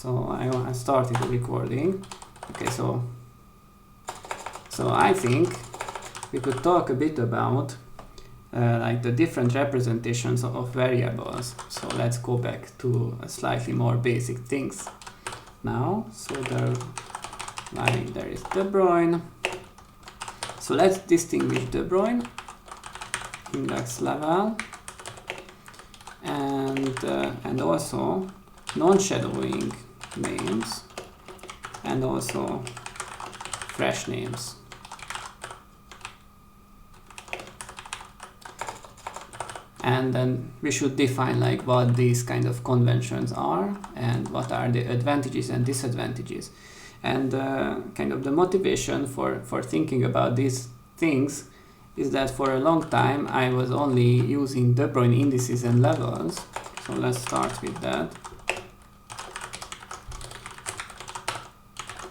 So I started the recording. Okay, so I think we could talk a bit about like the different representations of variables. So let's go back to a slightly more basic things now. So there is the Bruijn. So let's distinguish the Bruijn, index level, and also non-shadowing names, and also fresh names. And then we should define like what these kind of conventions are and what are the advantages and disadvantages. And kind of the motivation for thinking about these things is that for a long time I was only using De Bruijn indices and levels. So let's start with that.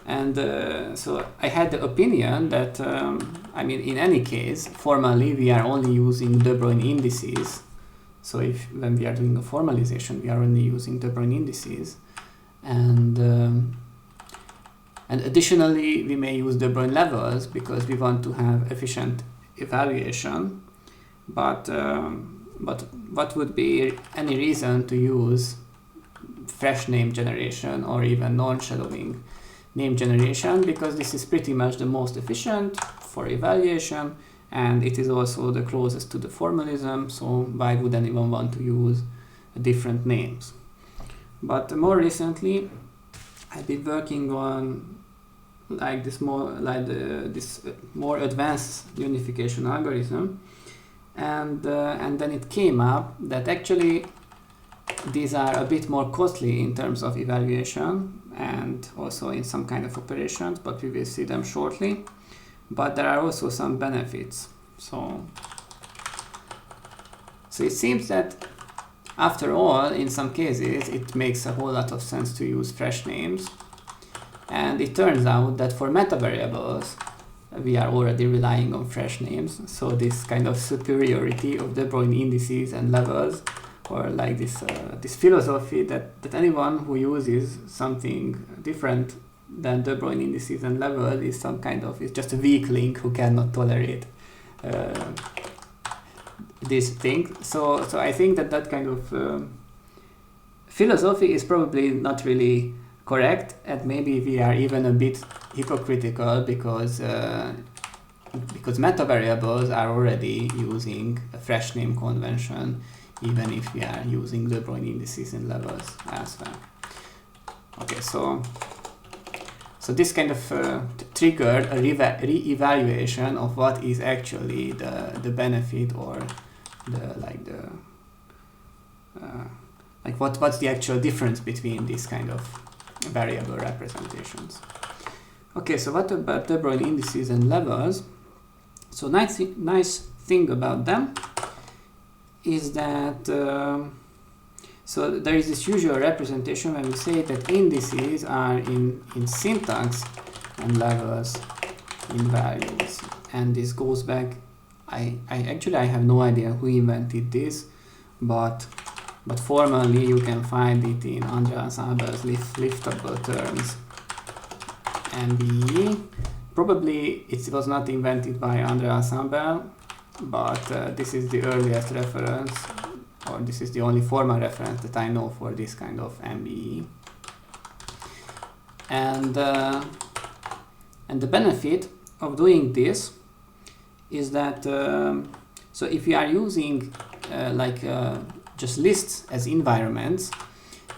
And so I had the opinion that, I mean, in any case, formally we are only using De Bruijn indices. So when we are doing a formalization, we are only using De Bruijn indices. And additionally, we may use De Bruijn levels because we want to have efficient evaluation. But what would be any reason to use fresh name generation or even non-shadowing name generation, because this is pretty much the most efficient for evaluation and it is also the closest to the formalism, so why would anyone want to use different names? But more recently I've been working on like this more advanced unification algorithm, and then it came up that actually these are a bit more costly in terms of evaluation and also in some kind of operations, but we will see them shortly. But there are also some benefits. So it seems that after all, in some cases, it makes a whole lot of sense to use fresh names. And it turns out that for meta variables, we are already relying on fresh names. So this kind of superiority of De Bruijn indices and levels, or like this philosophy that anyone who uses something different than De Bruijn indices and levels is just a weak link who cannot tolerate this thing. So I think that kind of philosophy is probably not really correct, and maybe we are even a bit hypocritical because meta variables are already using a fresh name convention, even if we are using De Bruijn indices and levels as well. Okay, so this kind of triggered a re-evaluation of what is actually the benefit, or what's the actual difference between these kind of variable representations. Okay, so what about De Bruijn indices and levels? So nice thing about them is that so there is this usual representation when we say that indices are in syntax and levels in values, and this goes back. I have no idea who invented this, but formally you can find it in Andreas Abel's liftable terms MBE. Probably it was not invented by Andreas Abel, but this is the earliest reference, or this is the only formal reference that I know for this kind of MBE. And the benefit of doing this is that so if you are using just lists as environments,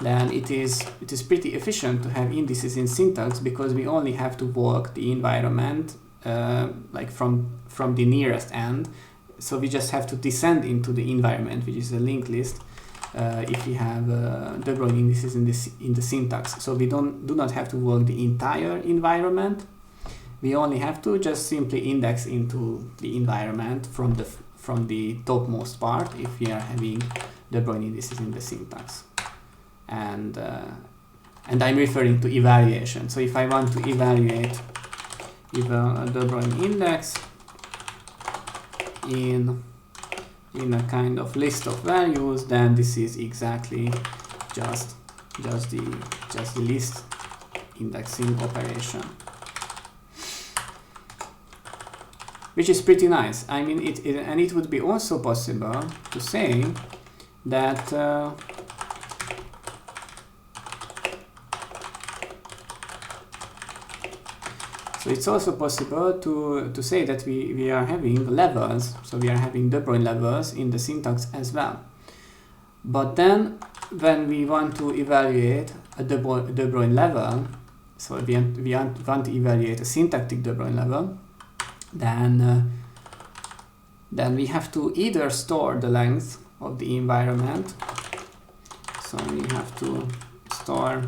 then it is pretty efficient to have indices in syntax, because we only have to walk the environment from the nearest end. So we just have to descend into the environment, which is a linked list, if we have De Bruijn indices in the syntax. So we do not have to walk the entire environment. We only have to just simply index into the environment from the topmost part if we are having De Bruijn indices in the syntax. And I'm referring to evaluation. So if I want to evaluate a De Bruijn index in a kind of list of values, then this is exactly just just the list indexing operation, which is pretty nice. I mean, it would be also possible to say that so it's also possible to say that we are having levels, so we are having De Bruijn levels in the syntax as well. But then when we want to evaluate a De Bruijn level, so we want to evaluate a syntactic De Bruijn level, then we have to either store the length of the environment, so we have to store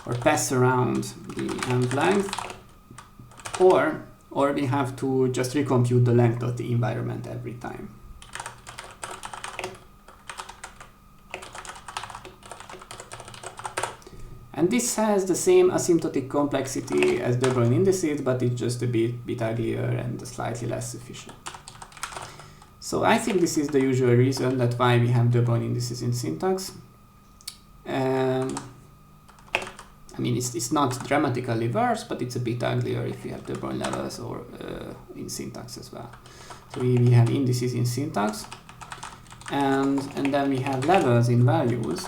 or pass around the end length, or we have to just recompute the length of the environment every time. And this has the same asymptotic complexity as De Bruijn indices, but it's just a bit uglier and slightly less efficient. So I think this is the usual reason that why we have De Bruijn indices in syntax. I mean, it's not dramatically worse, but it's a bit uglier if you have De Bruijn levels or in syntax as well. So we have indices in syntax, and then we have levels in values.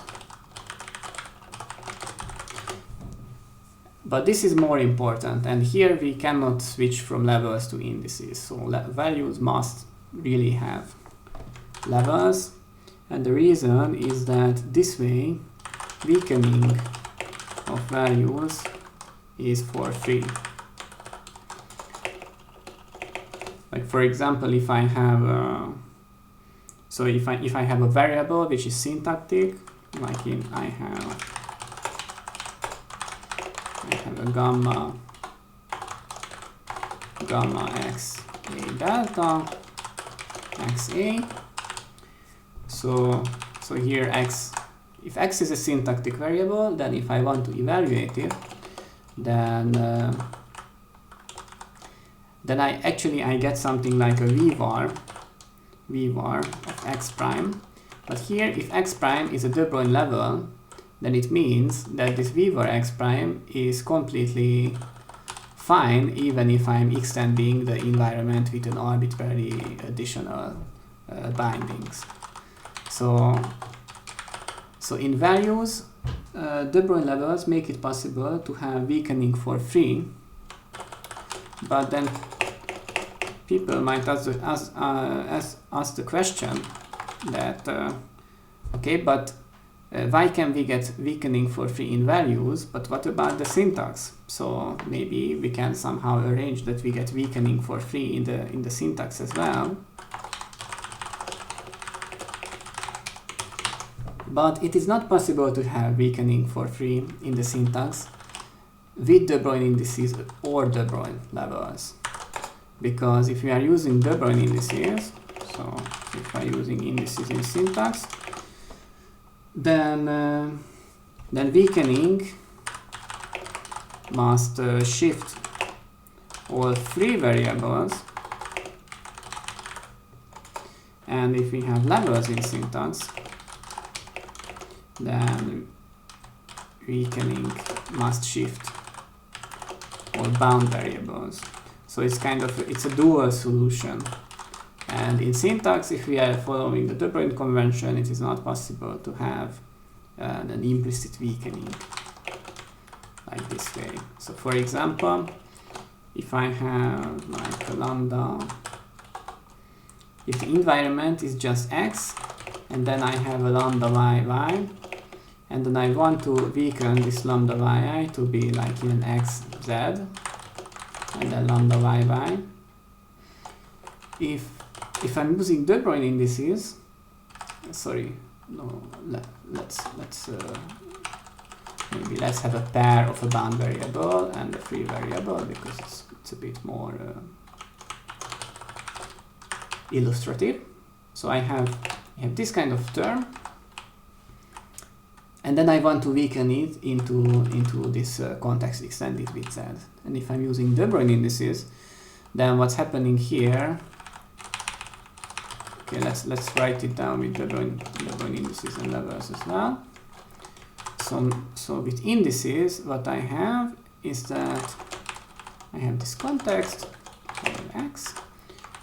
But this is more important, and here we cannot switch from levels to indices. So values must really have levels, and the reason is that this way weakening of values is for free. Like for example, if I have if I have a variable which is syntactic, like I have a gamma x a delta x a. So here x, if x is a syntactic variable, then if I want to evaluate it, then I get something like a vvar of x prime. But here, if x prime is a De Bruijn level, then it means that this vvar x prime is completely fine, even if I'm extending the environment with an arbitrary additional bindings. So in values, De Bruijn levels make it possible to have weakening for free, but then people might ask the question that okay, but why can we get weakening for free in values, but what about the syntax? So maybe we can somehow arrange that we get weakening for free in the syntax as well. But it is not possible to have weakening for free in the syntax with De Bruijn indices or De Bruijn levels. Because if we are using De Bruijn indices, so if we are using indices in syntax, then weakening must shift all free variables, and if we have levels in syntax, then weakening must shift all bound variables. So it's a dual solution. And in syntax, if we are following the De Bruijn convention, it is not possible to have an implicit weakening like this way. So for example, if I have like a lambda, if the environment is just x, and then I have a lambda y, and then I want to weaken this lambda yi to be like in x z, and then lambda y. If I'm using De Bruijn indices, let's have a pair of a bound variable and a free variable, because it's a bit more illustrative. So I have this kind of term, and then I want to weaken it into this context extended with z. And if I'm using De Bruijn indices, then what's happening here? Okay, let's write it down with De Bruijn indices and levels as well. So with indices, what I have is that I have this context called x,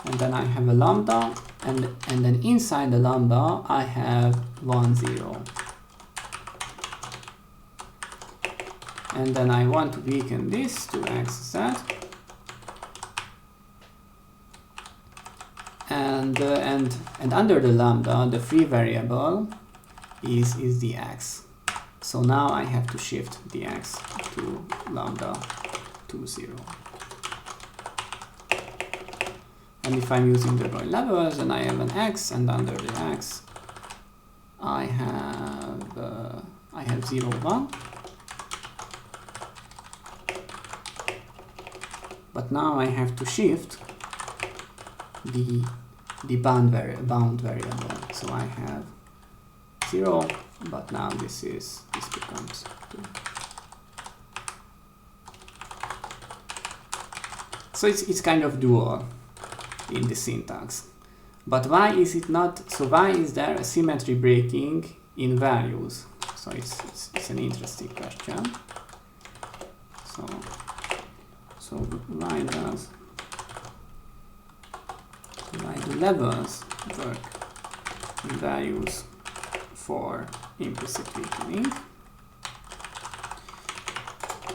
and then I have a lambda, and then inside the lambda I have 1, 0. And then I want to weaken this to x, z. And under the lambda, the free variable is the x. So now I have to shift the x to lambda 2, 0. And if I'm using the Bruijn levels, then I have an x, and under the x I have 0, 1. But now I have to shift the bound variable. So I have 0, but now this becomes 2. So it's kind of dual in the syntax. But why is it not? So why is there a symmetry breaking in values? So it's an interesting question. So why do levels work in values for implicit weakening?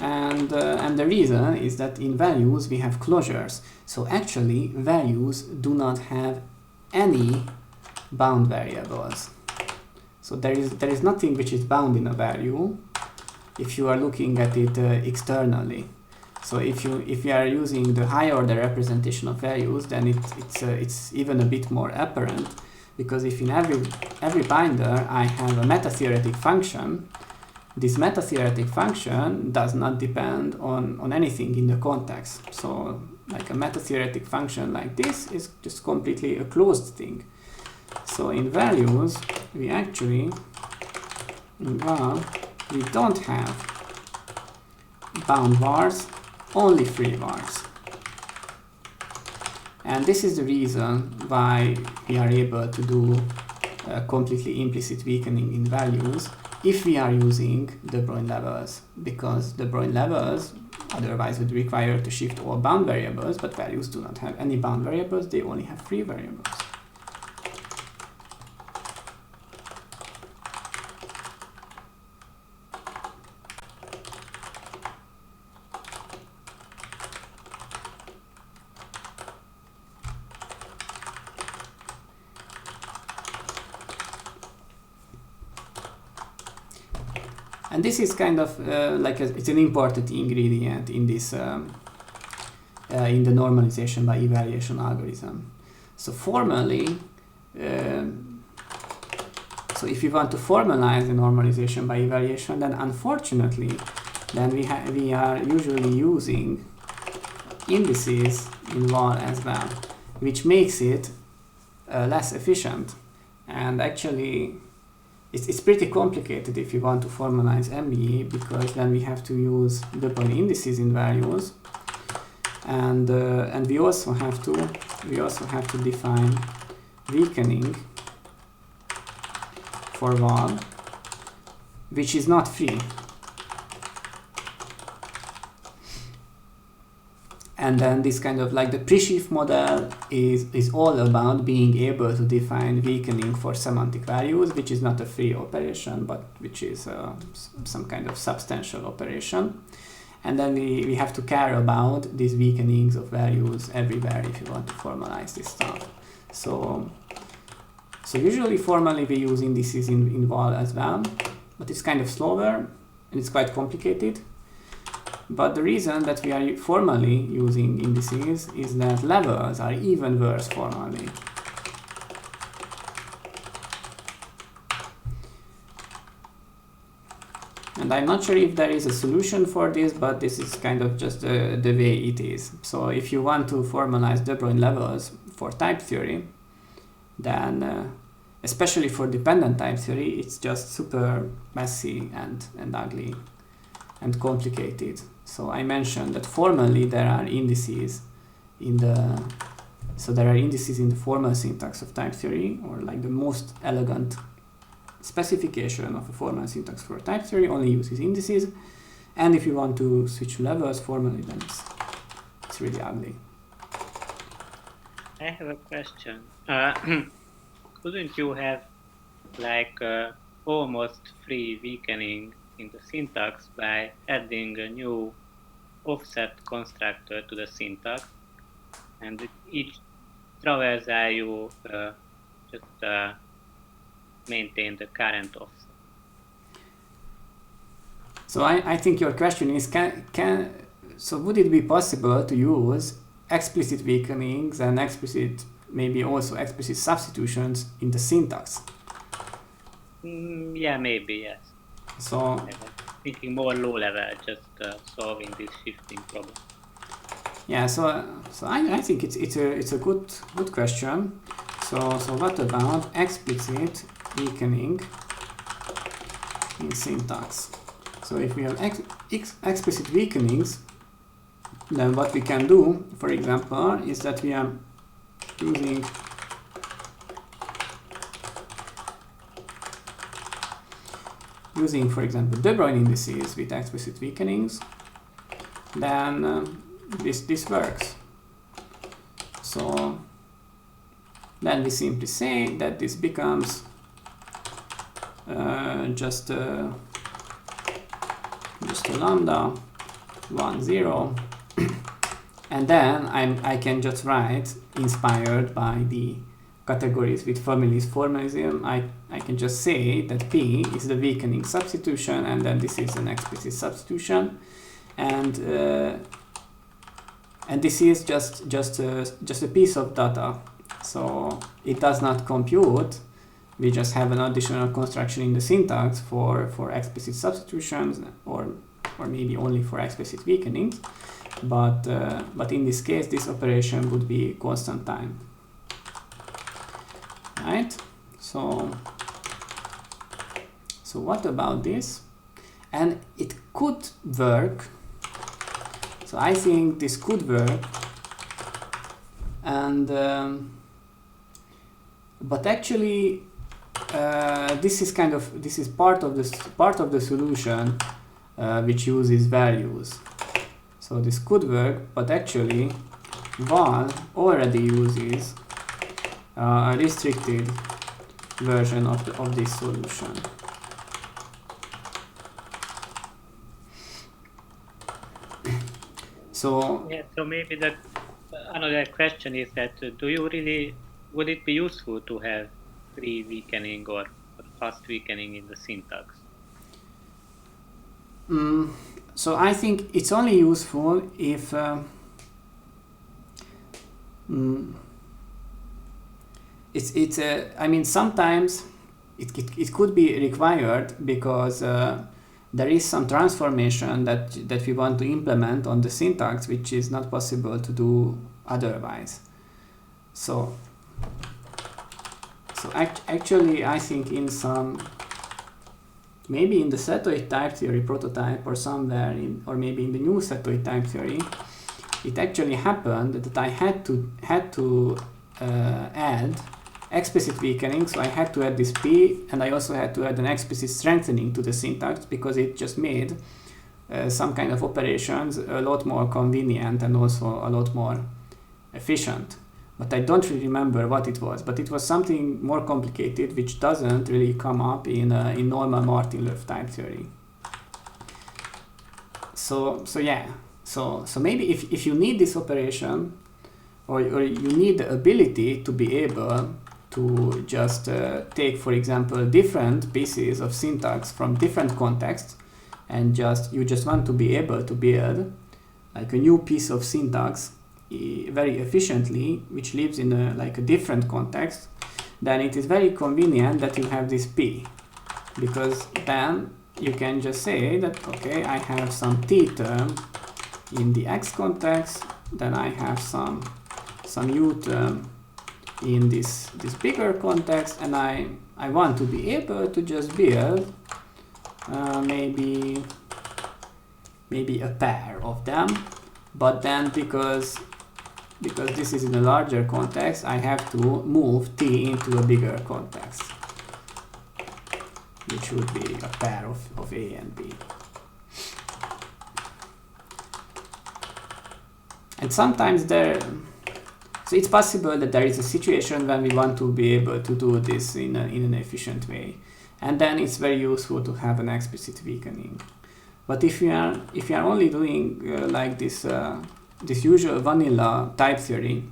And the reason is that in values we have closures. So actually values do not have any bound variables. So there is nothing which is bound in a value if you are looking at it externally. So if you are using the higher order representation of values, then it's even a bit more apparent, because if in every binder I have a meta-theoretic function, this meta-theoretic function does not depend on anything in the context. So like a meta-theoretic function like this is just completely a closed thing. So in values we actually, well, we don't have bound vars, only free vars. And this is the reason why we are able to do completely implicit weakening in values if we are using the Bruijn levels, because the Bruijn levels otherwise would require to shift all bound variables, but values do not have any bound variables, they only have free variables. And this is kind of it's an important ingredient in this in the normalization by evaluation algorithm. So formally, so if you want to formalize the normalization by evaluation, then unfortunately, then we are usually using indices in val as well, which makes it less efficient. And actually, it's pretty complicated if you want to formalize MBE, because then we have to use double indices in values, and we also have to define weakening for val, which is not free. And then this kind of like the pre-sheaf model is all about being able to define weakening for semantic values, which is not a free operation, but which is some kind of substantial operation. And then we have to care about these weakenings of values everywhere if you want to formalize this stuff. So usually formally we use indices in val as well, but it's kind of slower and it's quite complicated. But the reason that we are formally using indices is that levels are even worse formally. And I'm not sure if there is a solution for this, but this is kind of just the way it is. So if you want to formalize the Bruijn levels for type theory, then especially for dependent type theory, it's just super messy and ugly and complicated. So I mentioned that formally there are indices in the formal syntax of type theory, or like the most elegant specification of a formal syntax for type theory only uses indices, and if you want to switch levels formally, then it's really ugly. I have a question. Couldn't you have like almost free weakening in the syntax by adding a new offset constructor to the syntax, and with each traversal you just maintain the current offset? So I think your question is, so would it be possible to use explicit weakenings and maybe also explicit substitutions in the syntax? Yeah, maybe, yes. So I was thinking more low level, just solving this shifting problem. yeah, so I think it's a good question. So what about explicit weakening in syntax? So if we have explicit weakenings, then what we can do, for example, is that we are using for example the Bruijn indices with explicit weakenings, then this works. So then we simply say that this becomes just a lambda 1 0, and then I can just write, inspired by the categories with families formalism, I can just say that P is the weakening substitution, and then this is an explicit substitution, and this is just a piece of data, so it does not compute. We just have an additional construction in the syntax for explicit substitutions, or maybe only for explicit weakenings, but in this case this operation would be constant time, right? So what about this? And it could work. So I think this could work, and but actually this is part of the solution which uses values. So this could work, but actually Val already uses a restricted version of this solution. So yeah, so maybe another question is that would it be useful to have free weakening or fast weakening in the syntax? So I think it's only useful if it's I mean sometimes it could be required because there is some transformation that we want to implement on the syntax which is not possible to do otherwise. So actually I think in some, maybe in the setoid type theory prototype or somewhere or maybe in the new setoid type theory, it actually happened that I had to add explicit weakening, so I had to add this P, and I also had to add an explicit strengthening to the syntax because it just made some kind of operations a lot more convenient and also a lot more efficient. But I don't really remember what it was, but it was something more complicated which doesn't really come up in normal Martin-Löf type theory. So yeah, so maybe if you need this operation, or you need the ability to be able to just take, for example, different pieces of syntax from different contexts, and you just want to be able to build like a new piece of syntax very efficiently, which lives in a different context, then it is very convenient that you have this P, because then you can just say that, okay, I have some T term in the X context, then I have some U term in this bigger context, and I want to be able to just build maybe a pair of them, but then because this is in a larger context, I have to move T into a bigger context. which would be a pair of A and B. And sometimes so it's possible that there is a situation when we want to be able to do this in an efficient way, and then it's very useful to have an explicit weakening. But if you are only doing like this usual vanilla type theory,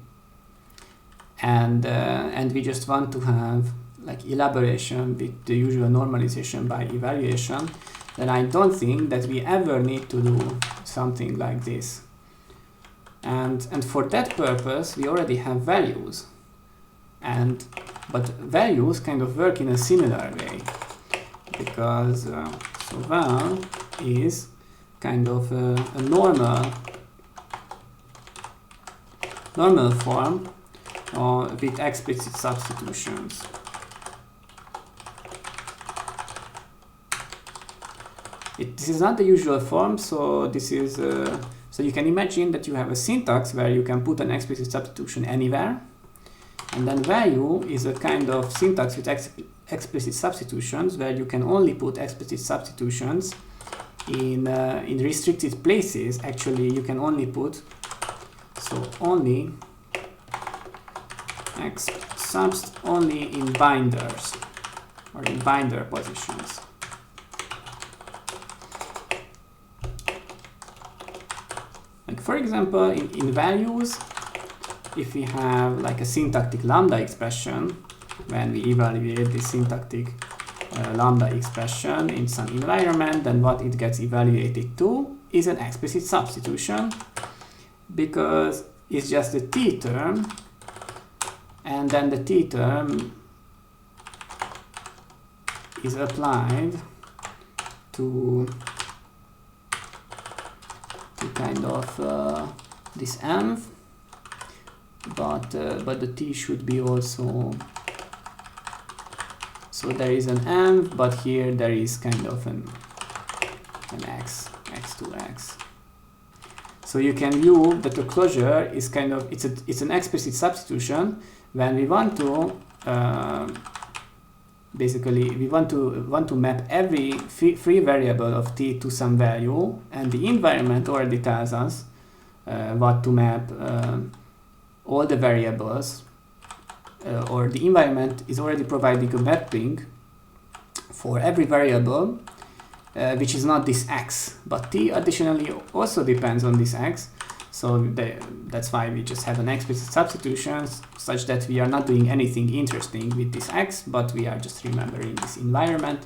and we just want to have like elaboration with the usual normalization by evaluation, then I don't think that we ever need to do something like this. And for that purpose, we already have values, but values kind of work in a similar way, because so val is kind of a normal form with explicit substitutions. This is not the usual form, so this is so you can imagine that you have a syntax where you can put an explicit substitution anywhere, and then value is a kind of syntax with explicit substitutions where you can only put explicit substitutions in restricted places. Actually, you can only put only subs only in binders or in binder positions. Like for example, in values, if we have like a syntactic lambda expression, when we evaluate the syntactic lambda expression in some environment, then what it gets evaluated to is an explicit substitution, because it's just the t term, and then the t term is applied to kind of this env, but the t should be also, so there is an env, but here there is kind of an x to x. So you can view that the closure is kind of, it's an explicit substitution when we want to basically we want to map every free variable of t to some value, and the environment already tells us what to map all the variables, or the environment is already providing a mapping for every variable which is not this x, but t additionally also depends on this x. So that's why we just have an explicit substitution, such that we are not doing anything interesting with this x, but we are just remembering this environment.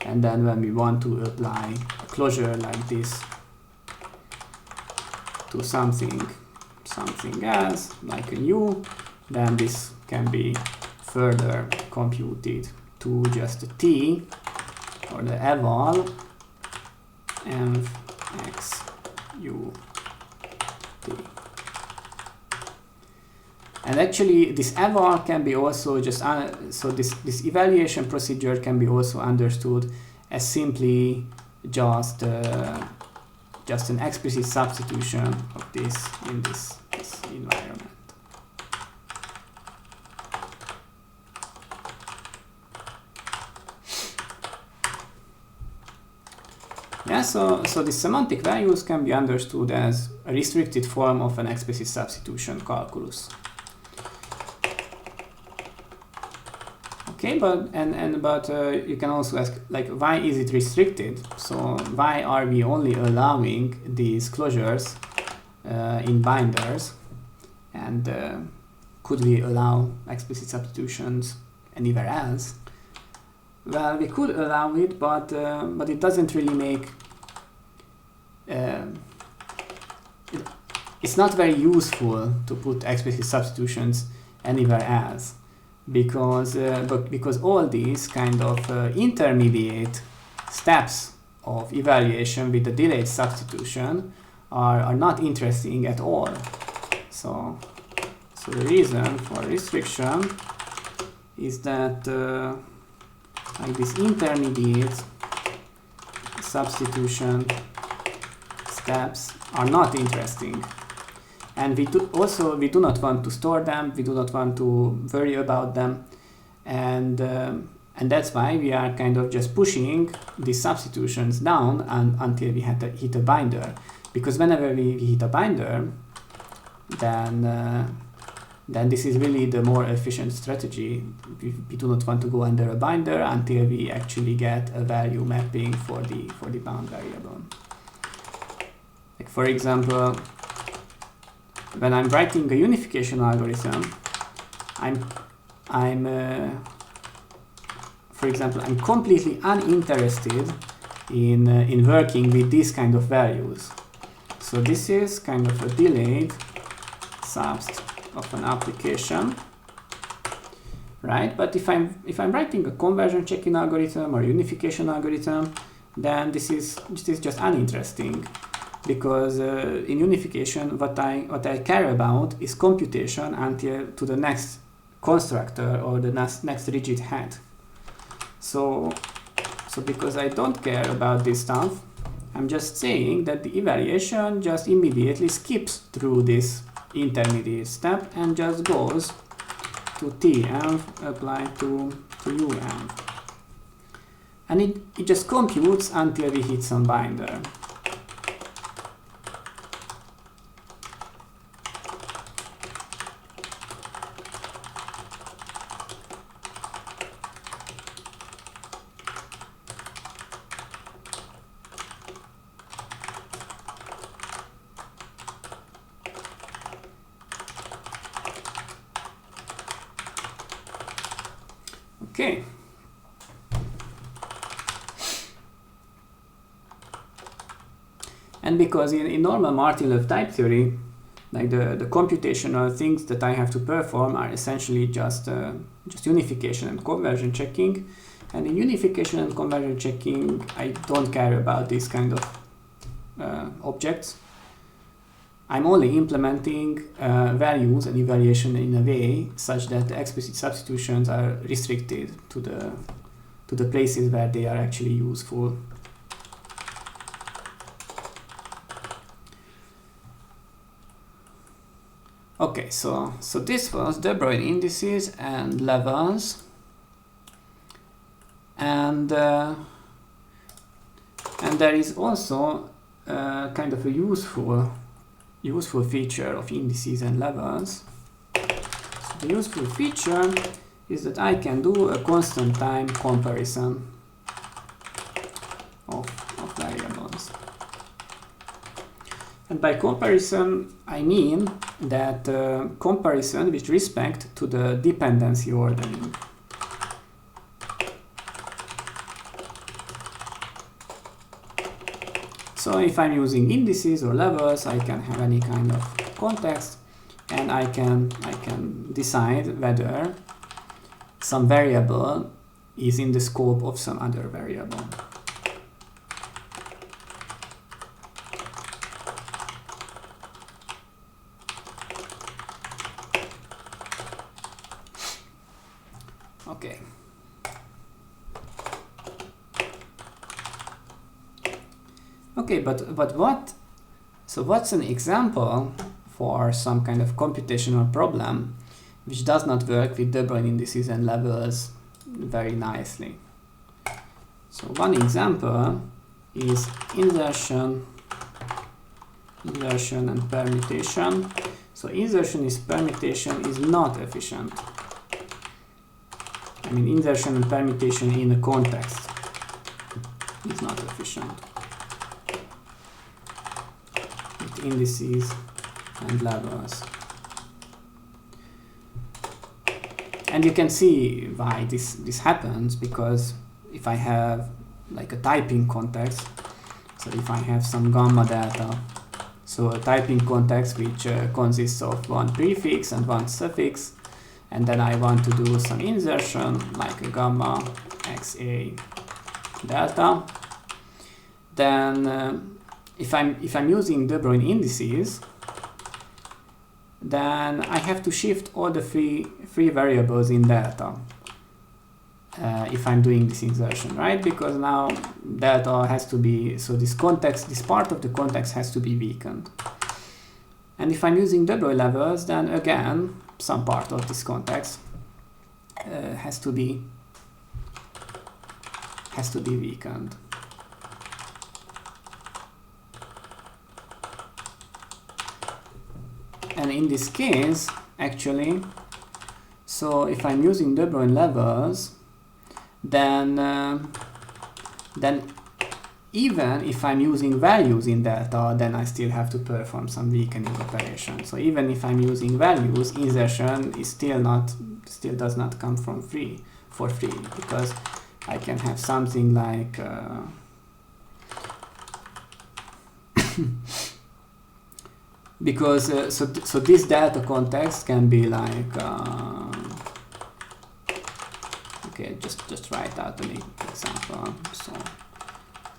And then when we want to apply a closure like this to something else, like a u, then this can be further computed to just the t, or the eval env x u t. And actually this eval can be also just so this evaluation procedure can be also understood as simply just an explicit substitution of this in this environment. Yeah, so the semantic values can be understood as a restricted form of an explicit substitution calculus. Okay, but you can also ask, like, why is it restricted? So why are we only allowing these closures in binders, and could we allow explicit substitutions anywhere else? Well, we could allow it, but it doesn't really make. It's not very useful to put explicit substitutions anywhere else, because all these kind of intermediate steps of evaluation with the delayed substitution are not interesting at all. So the reason for restriction is that like these intermediate substitution steps are not interesting, and we do not want to store them, we do not want to worry about them, and And that's why we are kind of just pushing these substitutions down until we hit a binder. Because whenever we hit a binder, then this is really the more efficient strategy. We do not want to go under a binder until we actually get a value mapping for the bound variable. Like for example, when I'm writing a unification algorithm, for example, I'm completely uninterested in working with these kind of values. So this is kind of a delayed subst of an application, right? But if I'm writing a conversion checking algorithm or unification algorithm, then this is just uninteresting, because in unification, what I care about is computation until to the next constructor or the next rigid head. So because I don't care about this stuff, I'm just saying that the evaluation just immediately skips through this intermediate step and just goes to tm applied to um. And it just computes until we hit some binder. Okay. And because in normal Martin-Löf type theory, like the computational things that I have to perform are essentially just unification and conversion checking. And in unification and conversion checking, I don't care about these kind of objects. I'm only implementing values and evaluation in a way such that the explicit substitutions are restricted to the places where they are actually useful. Okay, so this was the Bruijn indices and levels, and there is also kind of a useful feature of indices and levels. So the useful feature is that I can do a constant time comparison of variables. And by comparison, I mean that comparison with respect to the dependency ordering. So if I'm using indices or levels, I can have any kind of context, and I can decide whether some variable is in the scope of some other variable. Okay. Okay, but what? So what's an example for some kind of computational problem which does not work with the Bruijn indices and levels very nicely? So one example is insertion and permutation. So insertion is permutation is not efficient. I mean, insertion and permutation in a context is not efficient with indices and levels. And you can see why this happens, because if I have like a typing context, so if I have some gamma data, so a typing context which consists of one prefix and one suffix, and then I want to do some insertion like a gamma xa delta, then if I'm using the Bruijn indices, then I have to shift all the free variables in delta if I'm doing this insertion, right? Because now delta has to be, so this part of the context has to be weakened. And if I'm using the Bruijn levels, then again some part of this context has to be has to be weakened. And in this case, actually, so if I'm using De Bruijn levels, then even if I'm using values in delta, then I still have to perform some weakening operation. So even if I'm using values, insertion is still does not come for free, because I can have something like because so this delta context can be like okay, just write out an example.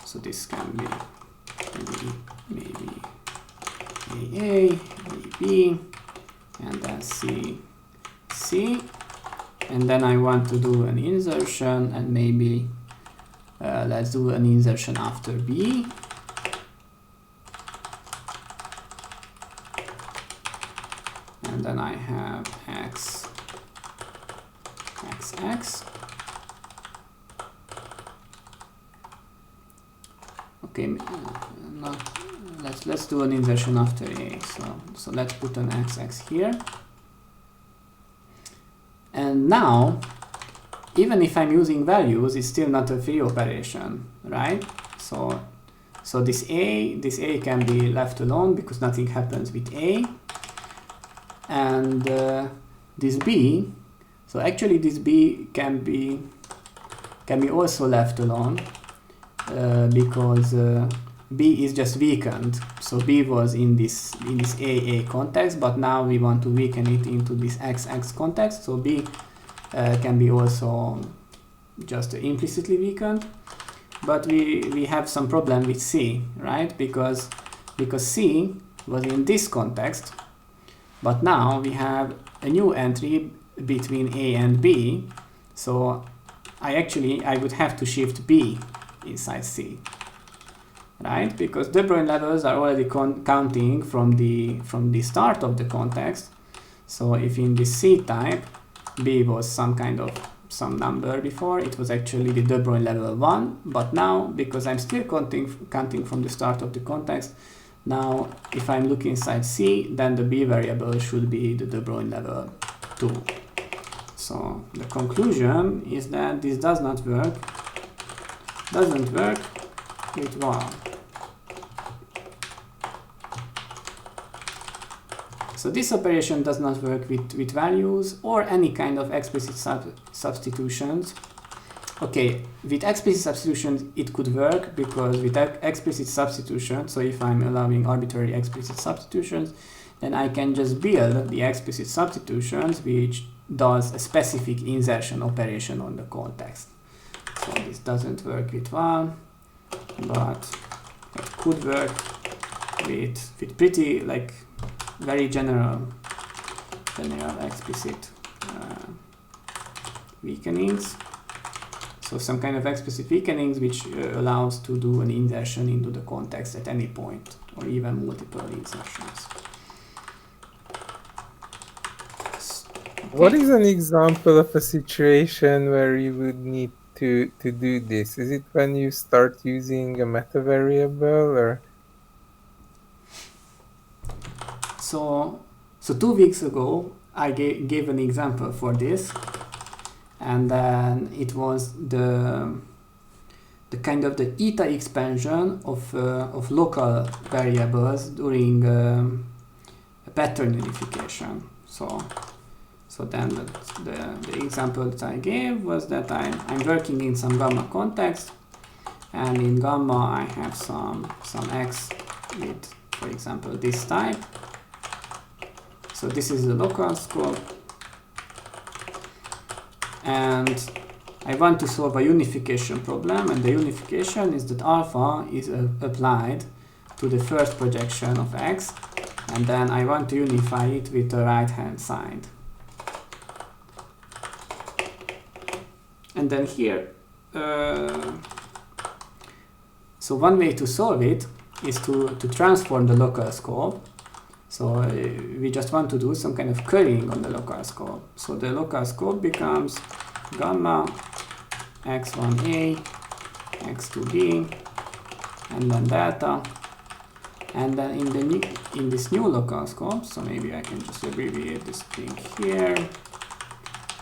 So this can be maybe AA, AB, and then C, and then I want to do an insertion, and maybe let's do an insertion after B. And then I have X, X, X. Okay, no, let's do an insertion after A. So let's put an XX here. And now, even if I'm using values, it's still not a free operation, right? So this A can be left alone because nothing happens with A. And this B, so actually this B can be also left alone. Because B is just weakened, so B was in this AA context, but now we want to weaken it into this XX context, so B can be also just implicitly weakened. But we have some problem with C, right? Because C was in this context, but now we have a new entry between A and B, so I would have to shift B inside C, right? Because De Bruijn levels are already counting from the start of the context. So if in this C type B was some number before, it was actually the De Bruijn level 1, but now because I'm still counting from the start of the context, now if I'm looking inside C, then the B variable should be the De Bruijn level 2. So the conclusion is that this doesn't work with var. So this operation does not work with values or any kind of explicit substitutions. Okay, with explicit substitutions it could work, because with explicit substitution, so if I'm allowing arbitrary explicit substitutions, then I can just build the explicit substitutions which does a specific insertion operation on the context. So this doesn't work with var, but it could work with pretty like very general explicit weakenings. So some kind of explicit weakenings which allows to do an insertion into the context at any point, or even multiple insertions. Okay. What is an example of a situation where you would need to do this? Is it when you start using a meta variable, or? So 2 weeks ago I gave an example for this, and then it was the kind of the eta expansion of local variables during a pattern unification. So then the example that I gave was that I'm working in some gamma context, and in gamma I have some x with, for example, this type. So this is the local scope, and I want to solve a unification problem, and the unification is that alpha is applied to the first projection of x, and then I want to unify it with the right hand side. And then here, so one way to solve it is to transform the local scope. So we just want to do some kind of currying on the local scope. So the local scope becomes gamma x1a x2b, and then delta, and then in this new local scope, so maybe I can just abbreviate this thing here.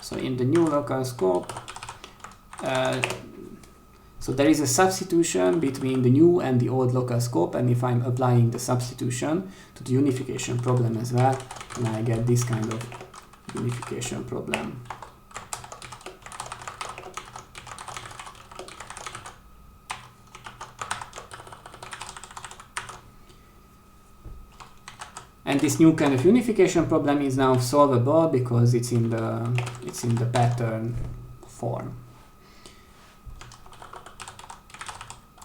So in the new local scope, so there is a substitution between the new and the old local scope, and if I'm applying the substitution to the unification problem as well, then I get this kind of unification problem. And this new kind of unification problem is now solvable because it's in the pattern form.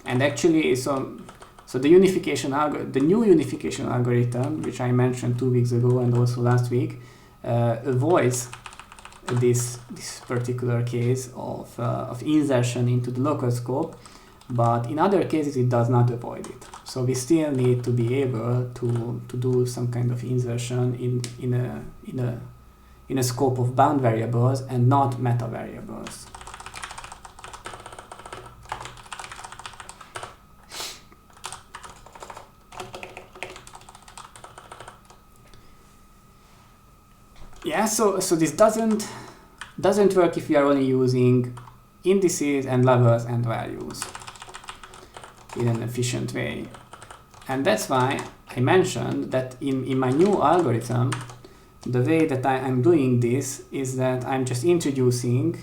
And actually, so the new unification algorithm, which I mentioned 2 weeks ago and also last week, avoids this particular case of insertion into the local scope, but in other cases it does not avoid it. So we still need to be able to do some kind of insertion in a scope of bound variables and not meta variables. Yeah, so this doesn't work if we are only using indices and levels and values in an efficient way. And that's why I mentioned that in my new algorithm, the way that I'm doing this is that I'm just introducing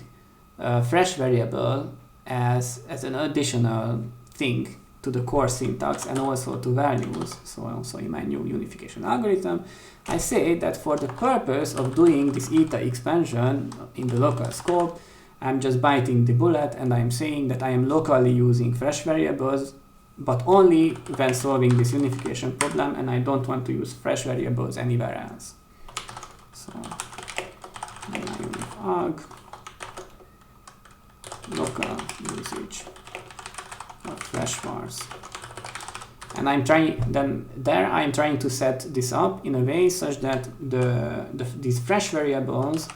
a fresh variable as an additional thing to the core syntax and also to values. So also in my new unification algorithm, I say that for the purpose of doing this eta expansion in the local scope, I'm just biting the bullet and I'm saying that I am locally using fresh variables, but only when solving this unification problem, and I don't want to use fresh variables anywhere else. So arg local usage of fresh vars. And I'm trying to set this up in a way such that these fresh variables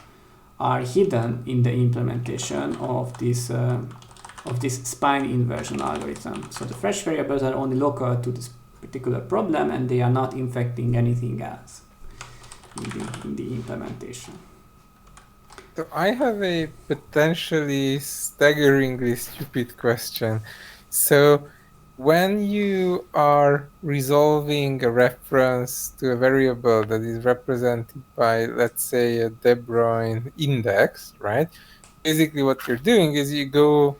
are hidden in the implementation of this spine inversion algorithm. So the fresh variables are only local to this particular problem, and they are not infecting anything else in the implementation. So I have a potentially staggeringly stupid question. So when you are resolving a reference to a variable that is represented by, let's say, a de Bruijn index, right? Basically what you're doing is you go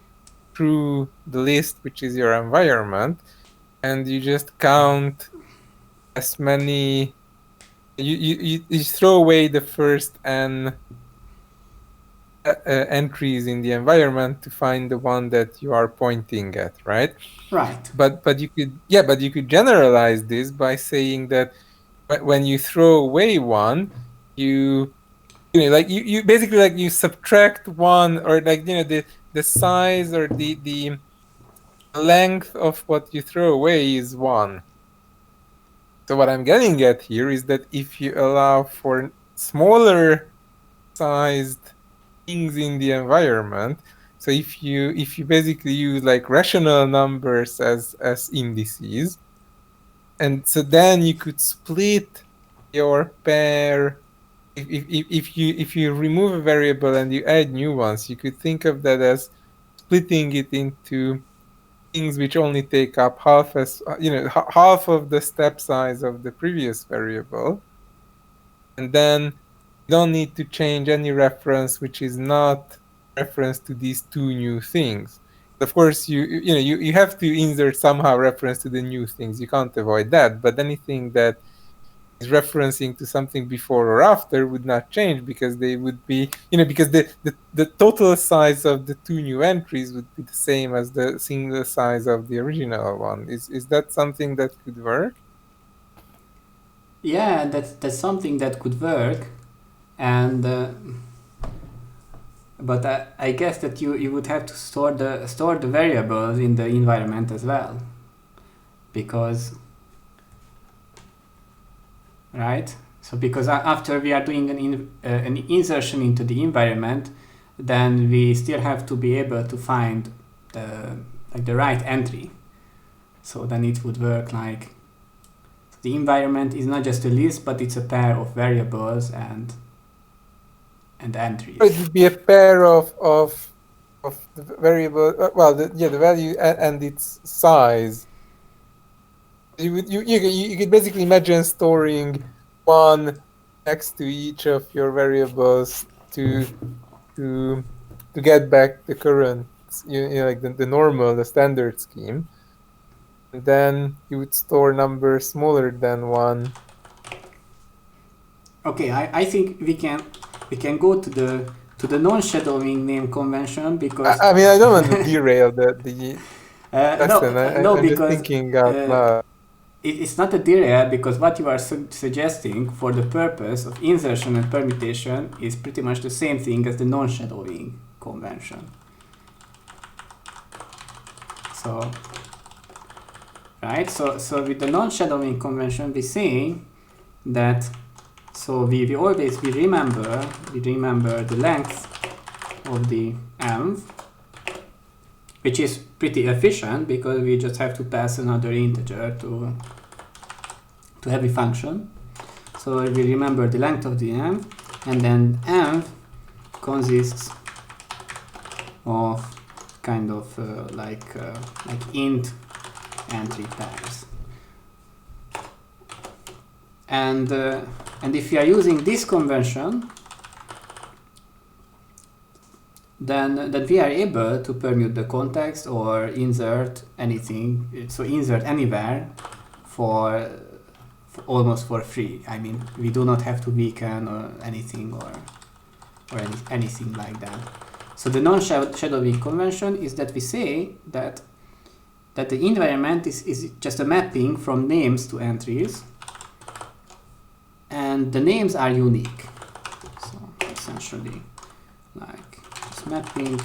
through the list, which is your environment, and you just count as many, you throw away the first n entries in the environment to find the one that you are pointing at, right? Right. But you could generalize this by saying that when you throw away one, you basically like you subtract one, or like the size or the length of what you throw away is 1. So what I'm getting at here is that if you allow for smaller sized things in the environment, so if you basically use like rational numbers as indices, and so then you could split your pair. If you remove a variable and you add new ones, you could think of that as splitting it into things which only take up half of the step size of the previous variable, and then you don't need to change any reference which is not reference to these two new things. Of course, you have to insert somehow reference to the new things. You can't avoid that, but anything that is referencing to something before or after would not change, because they would be, because the total size of the two new entries would be the same as the single size of the original one. Is that something that could work? Yeah, that's something that could work, and but I guess that you would have to store the variables in the environment as well, because right. So because after we are doing an insertion into the environment, then we still have to be able to find the the right entry. So then it would work like the environment is not just a list, but it's a pair of variables and entries. It would be a pair of the variable. Well, the value and its size. You could basically imagine storing one next to each of your variables to get back the current, like the normal, the standard scheme. And then you would store numbers smaller than one. Okay, I think we can go to the non-shadowing name convention because I mean, I don't want to derail the lesson. no, I'm just because thinking out loud. it's not a derail, because what you are suggesting for the purpose of insertion and permutation is pretty much the same thing as the non-shadowing convention. So, right? So with the non-shadowing convention, we say that we remember the length of the env, which is pretty efficient because we just have to pass another integer to every function. So we remember the length of the env, and then env consists of kind of like int entry pairs. And if you are using this convention, then we are able to permute the context or insert anything. So insert anywhere for almost for free. I mean, we do not have to weaken or anything or anything like that. So the non-shadowing convention is that we say that the environment is just a mapping from names to entries, and the names are unique. So essentially, like just mapping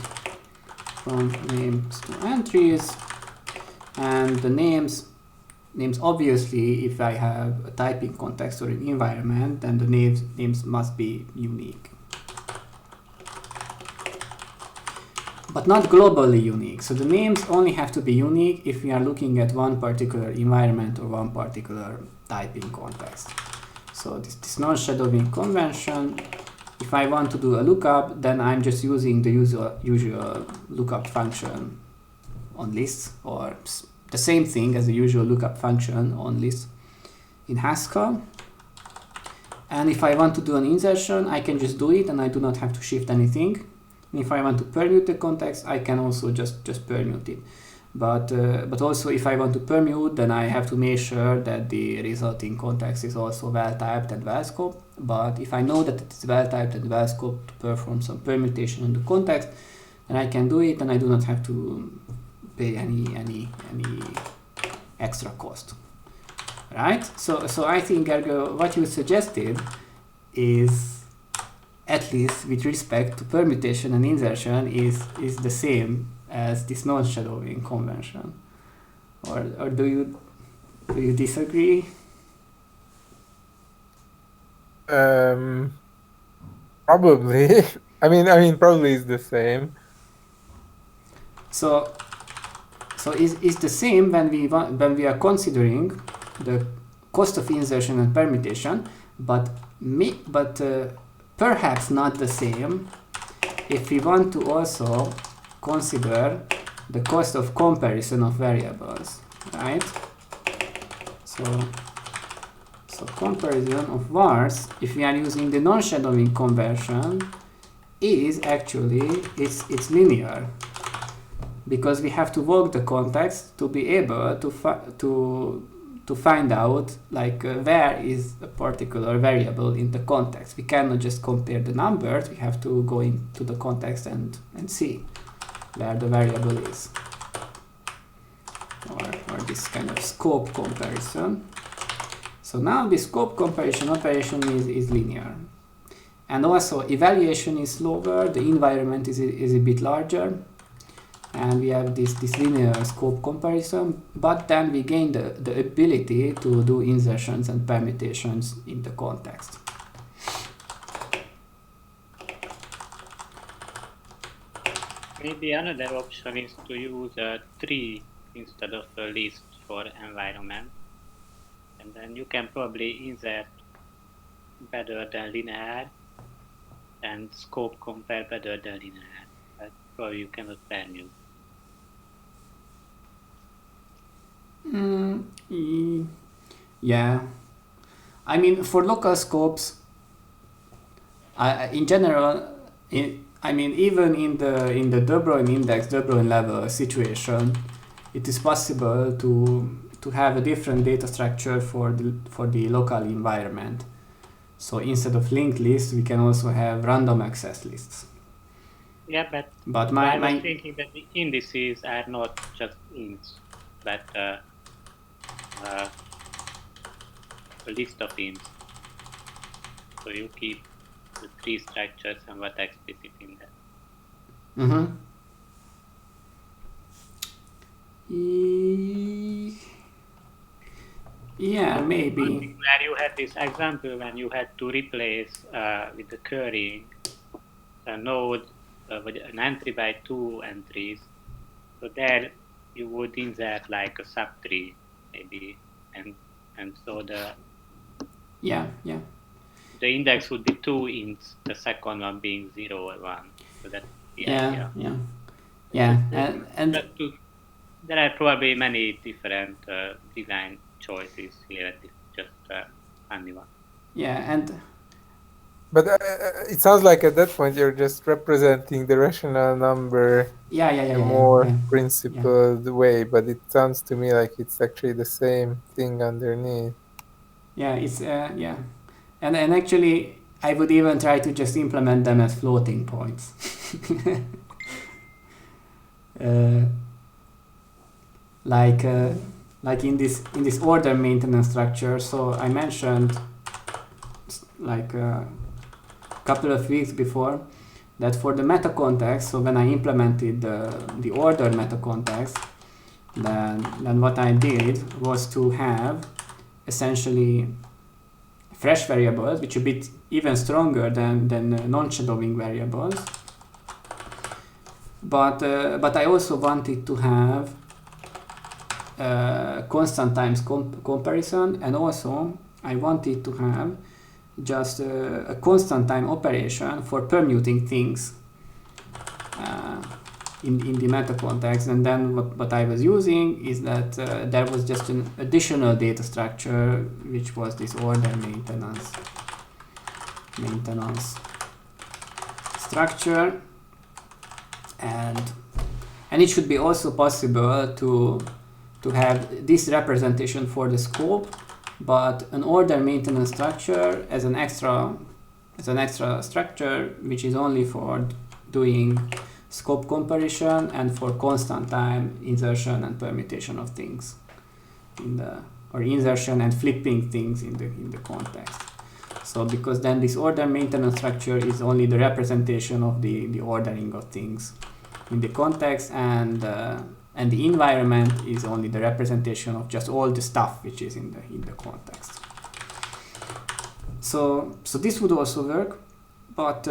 from names to entries, and the names obviously, if I have a typing context or an environment, then the names must be unique, but not globally unique. So the names only have to be unique if we are looking at one particular environment or one particular typing context. So this non-shadowing convention, if I want to do a lookup, then I'm just using the usual lookup function on lists, or the same thing as the usual lookup function on lists in Haskell. And if I want to do an insertion, I can just do it and I do not have to shift anything. And if I want to permute the context, I can also just permute it. But also if I want to permute, then I have to make sure that the resulting context is also well typed and well scoped. But if I know that it is well typed and well scoped to perform some permutation on the context, then I can do it and I do not have to pay any extra cost. Right? So I think, Gergo, what you suggested is, at least with respect to permutation and insertion, is the same as this non-shadowing convention, or do you disagree? Probably. I mean, probably is the same. So is the same when we are considering the cost of insertion and permutation, but perhaps not the same if we want to also consider the cost of comparison of variables, right? So comparison of vars, if we are using the non-shadowing conversion, is actually it's linear, because we have to work the context to be able to find out like where is a particular variable in the context. We cannot just compare the numbers, we have to go into the context and see where the variable is, or this kind of scope comparison. So now the scope comparison operation is linear, and also evaluation is slower, the environment is a bit larger, and we have this linear scope comparison, but then we gain the ability to do insertions and permutations in the context. Maybe another option is to use a tree instead of a list for environment, and then you can probably insert better than linear and scope compare better than linear, but probably you cannot permute. Yeah, I mean for local scopes, in general, I mean even in the De Bruijn index, De Bruijn level situation, it is possible to have a different data structure for the local environment. So instead of linked lists, we can also have random access lists. Yeah, but I was thinking that the indices are not just ints, but a list of ints. So you keep the tree structure somewhat explicit in that. Yeah, maybe. Where you had this example when you had to replace with the currying a node with an entry by 2 entries. So there you would insert like a subtree maybe, and so the the index would be 2 ints, the second one being 0 or 1. So that's the idea. And there are probably many different design choices here. It's just a funny one. But it sounds like at that point you're just representing the rational number in a more principled way, but it sounds to me like it's actually the same thing underneath. Yeah, it's and actually I would even try to just implement them as floating points. Like in this order maintenance structure. So I mentioned like a couple of weeks before that for the meta context, so when I implemented the order meta context, then what I did was to have essentially fresh variables, which are a bit even stronger than non-shadowing variables. But I also wanted to have constant times comparison, and also I wanted to have just a constant time operation for permuting things in the meta context. And then what I was using is that there was just an additional data structure, which was this order maintenance structure, and it should be also possible to have this representation for the scope, but an order maintenance structure as an extra structure, which is only for doing scope comparison and for constant time insertion and permutation of things or insertion and flipping things in the context. So because then this order maintenance structure is only the representation of the ordering of things in the context, and the environment is only the representation of just all the stuff which is in the context. So this would also work, but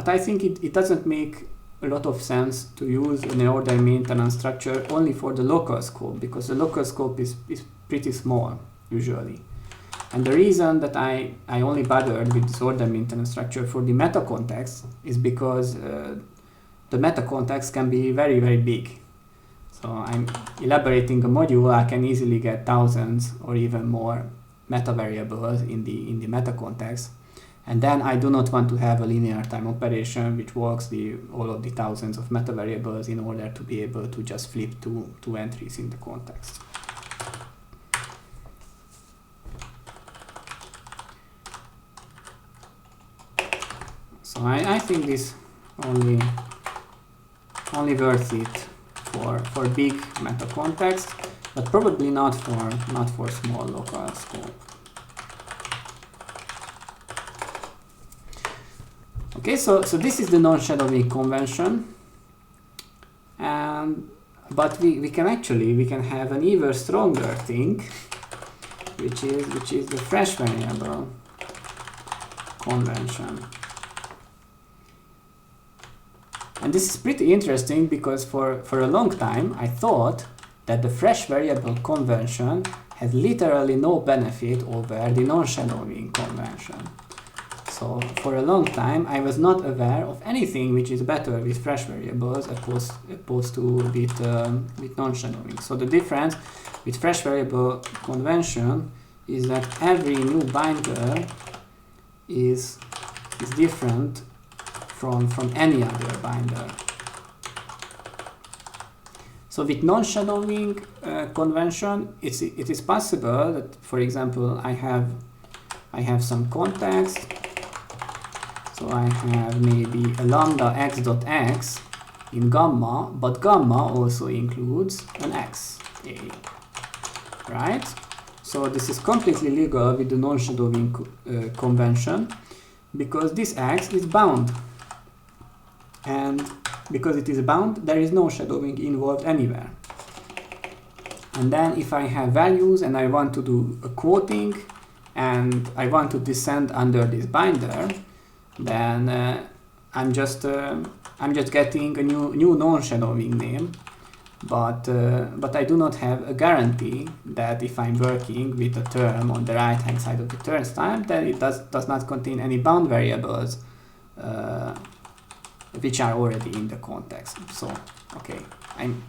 I think it doesn't make a lot of sense to use an order maintenance structure only for the local scope, because the local scope is pretty small usually. And the reason that I only bothered with this order maintenance structure for the meta context is because the meta context can be very, very big. So I'm elaborating a module, I can easily get thousands or even more meta variables in the meta context. And then I do not want to have a linear time operation which works all of the thousands of meta variables in order to be able to just flip two entries in the context. So I think this only worth it for big meta context, but probably not for small local scope. Okay, so this is the non-shadowing convention, but we can have an even stronger thing, which is the fresh variable convention. And this is pretty interesting because for a long time I thought that the fresh variable convention has literally no benefit over the non-shadowing convention. So for a long time I was not aware of anything which is better with fresh variables opposed to with non-shadowing. So the difference with fresh variable convention is that every new binder is different from any other binder. So with non-shadowing convention, it is possible that, for example, I have some context. So I have maybe a lambda x dot x in gamma, but gamma also includes an x, right? So this is completely legal with the non-shadowing convention because this x is bound. And because it is bound, there is no shadowing involved anywhere. And then if I have values and I want to do a quoting and I want to descend under this binder, then I'm just getting a new non-shadowing name, but I do not have a guarantee that if I'm working with a term on the right hand side of the turnstile, that it does not contain any bound variables which are already in the context. So okay, I'm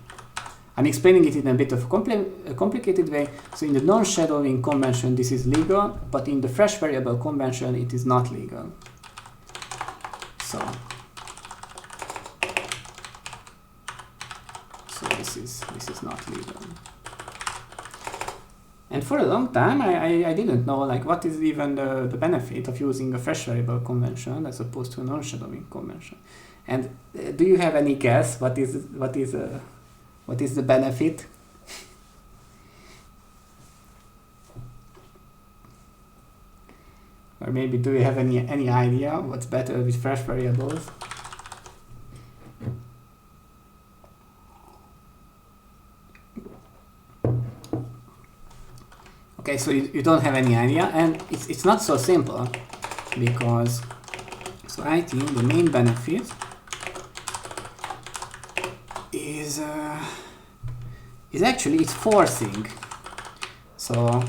explaining it in a bit of a complicated way. So in the non-shadowing convention this is legal, but in the fresh variable convention it is not legal. So this is not legal. And for a long time I didn't know like what is even the benefit of using a fresh variable convention as opposed to a non-shadowing convention. And do you have any guess what is the benefit? Or maybe do you have any idea what's better with fresh variables? Okay, so you don't have any idea, and it's not so simple because so I think the main benefit is actually it's forcing. So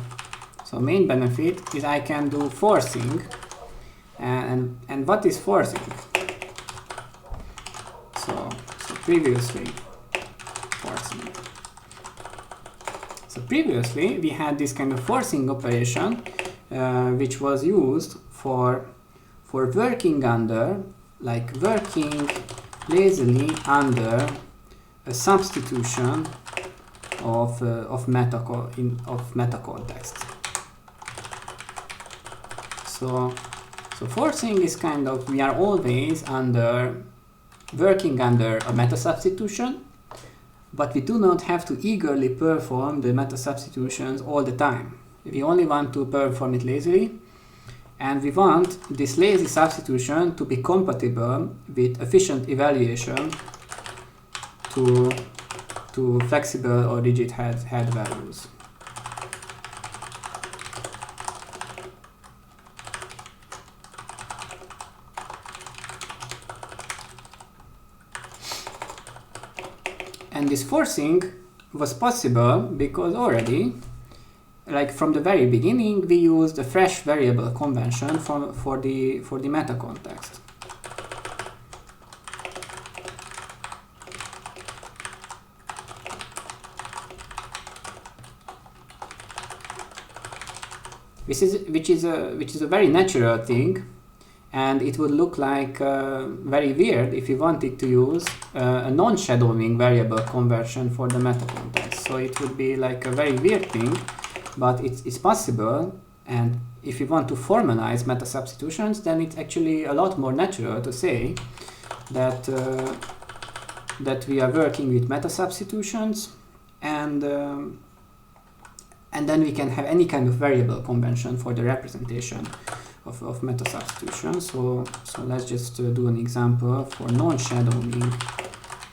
main benefit is I can do forcing, and what is forcing? So previously forcing. So previously we had this kind of forcing operation which was used for working under, like working lazily under a substitution of meta context. So forcing is kind of, we are always working under a meta substitution, but we do not have to eagerly perform the meta substitutions all the time. We only want to perform it lazily, and we want this lazy substitution to be compatible with efficient evaluation to flexible or rigid head values. And this forcing was possible because already, like from the very beginning, we used a fresh variable convention for the meta context. Which is a very natural thing, and it would look like very weird if you wanted to use a non-shadowing variable conversion for the meta context. So it would be like a very weird thing, but it's possible. And if you want to formalize meta substitutions, then it's actually a lot more natural to say that that we are working with meta substitutions, and then we can have any kind of variable convention for the representation of meta substitution. So let's just do an example for non-shadowing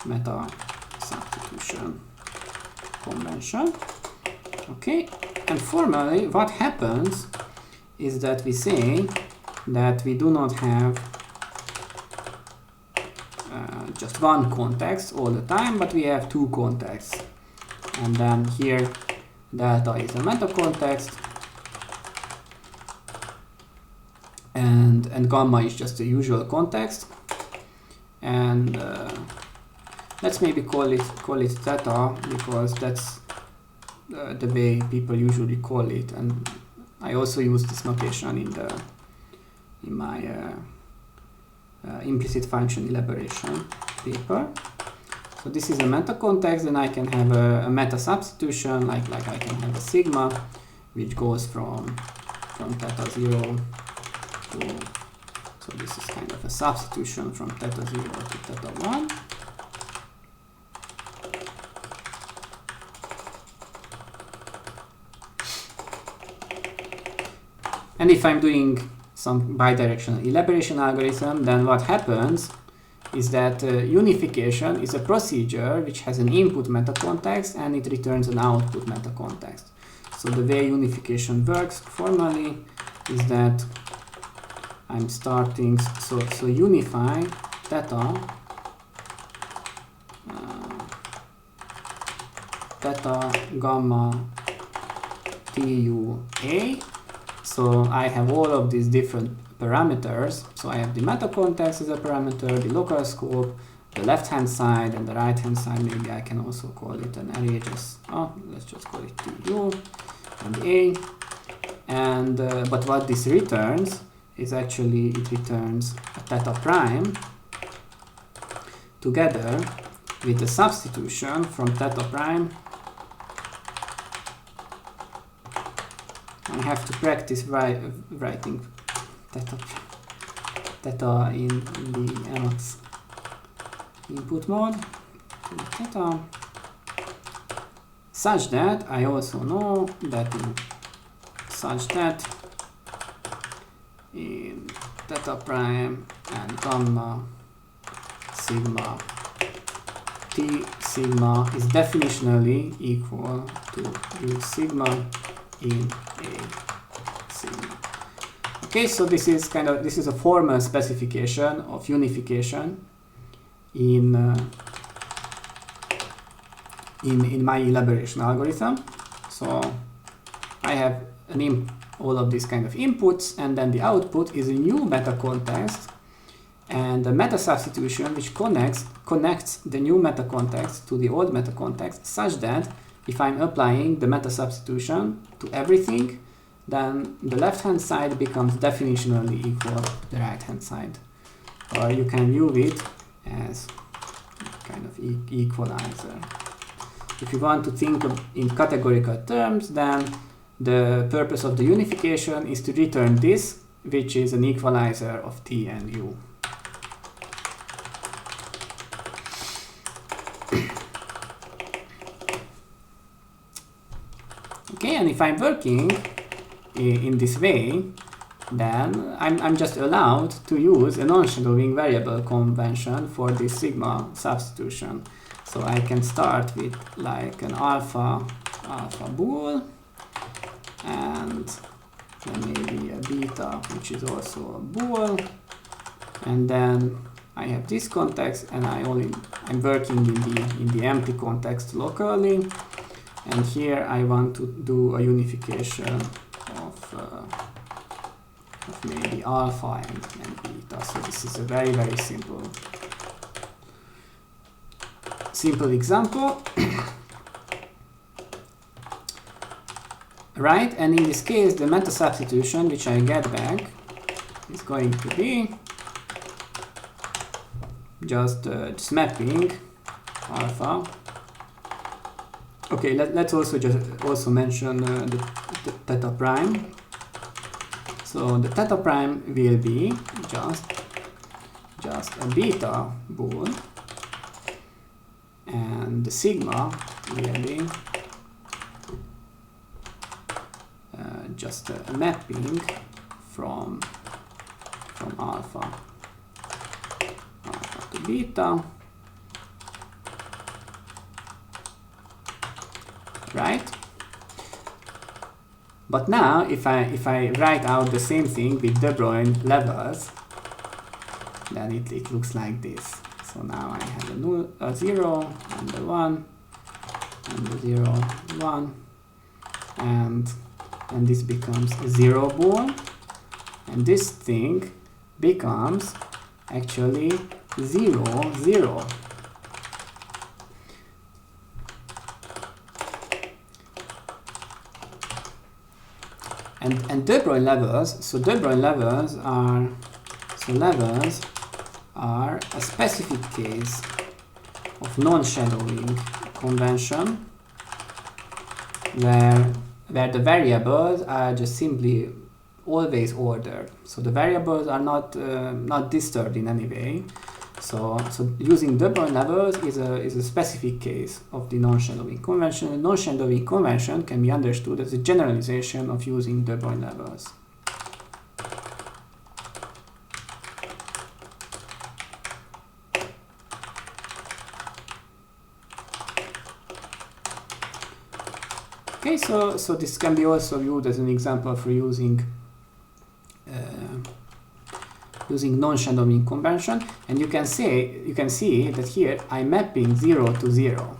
meta substitution convention. Okay, and formally what happens is that we say that we do not have just one context all the time, but we have two contexts. And then here delta is a meta context, and gamma is just the usual context. And let's maybe call it theta, because that's the way people usually call it, and I also use this notation in my implicit function elaboration paper. So this is a meta context, and I can have a meta substitution, like I can have a sigma, which goes from theta 0 to, so this is kind of a substitution from theta 0 to theta 1. And if I'm doing some bidirectional elaboration algorithm, then what happens is that unification is a procedure which has an input meta context and it returns an output meta context. So the way unification works formally is that I'm starting, so unify theta gamma tu a. So I have all of these different parameters. So I have the meta context as a parameter, the local scope, the left hand side, and the right hand side. Maybe I can also call it an array, let's just call it tu and a. And but what this returns is actually, it returns a theta prime together with the substitution from theta prime. I have to practice writing theta in the Emacs input mode, theta, such that I also know that in theta prime and gamma sigma t sigma is definitionally equal to u sigma in a sigma. Okay, so this is a formal specification of unification in my elaboration algorithm. So I have all of these kind of inputs, and then the output is a new meta context and a meta substitution which connects the new meta context to the old meta context, such that if I'm applying the meta substitution to everything, then the left hand side becomes definitionally equal to the right hand side. Or you can view it as kind of equalizer. If you want to think in categorical terms, then the purpose of the unification is to return this, which is an equalizer of t and u. Okay, and if I'm working in this way, then I'm just allowed to use a non-shadowing variable convention for this sigma substitution. So I can start with like an alpha bool, and then maybe a beta, which is also a bool, and then I have this context, and I'm working in the empty context locally. And here I want to do a unification of maybe alpha and beta. So this is a very, very simple example. Right, and in this case the meta substitution which I get back is going to be just mapping alpha. Okay, let's also mention the theta prime. So the theta prime will be just a beta bool, and the sigma will be just a mapping from alpha to beta. Right? But now if I write out the same thing with the Bruijn levels, then it looks like this. So So now I have a 0 and a 1 and a 0, 1, and this becomes a 0 ball, and this thing becomes actually 0, 0. And De Bruijn levels, so De Bruijn levels are a specific case of non-shadowing convention where the variables are just simply always ordered. So the variables are not disturbed in any way. So using De Bruijn levels is a specific case of the non-shadowing convention. The non-shadowing convention can be understood as a generalization of using De Bruijn levels. Okay, so this can be also viewed as an example for using non-shadowing convention, and you can see that here I'm mapping 0 to 0.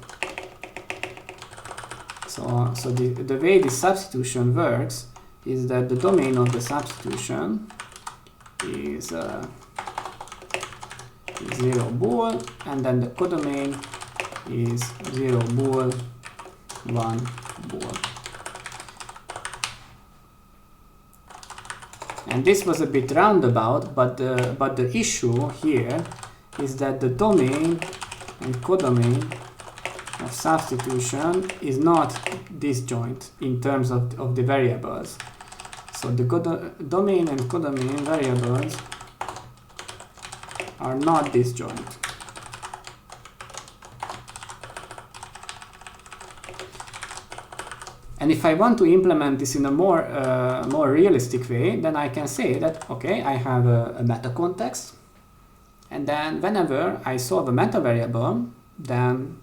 So the way this substitution works is that the domain of the substitution is 0 bool, and then the codomain is 0 bool, 1 bool. And this was a bit roundabout, but the issue here is that the domain and codomain of substitution is not disjoint in terms of the variables. So the domain and codomain variables are not disjoint. And if I want to implement this in a more realistic way, then I can say that, okay, I have a meta context, and then whenever I solve a meta variable, then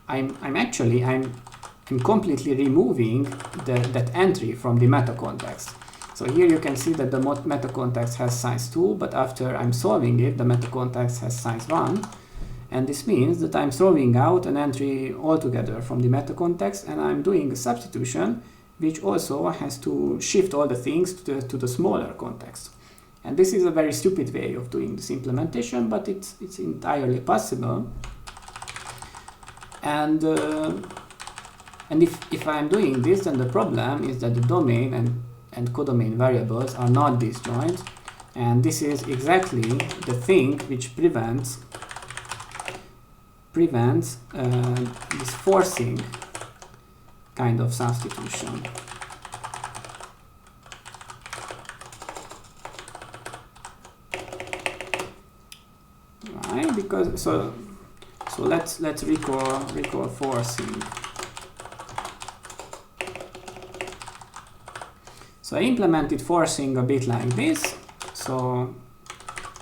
I'm completely removing that entry from the meta context. So here you can see that the meta context has size 2, but after I'm solving it, the meta context has size 1. And this means that I'm throwing out an entry altogether from the meta context, and I'm doing a substitution which also has to shift all the things to the smaller context. And this is a very stupid way of doing this implementation, but it's entirely possible. And if I'm doing this, then the problem is that the domain and codomain variables are not disjoint, and this is exactly the thing which prevents this forcing kind of substitution. Right? Because so let's recall forcing. So I implemented forcing a bit like this. So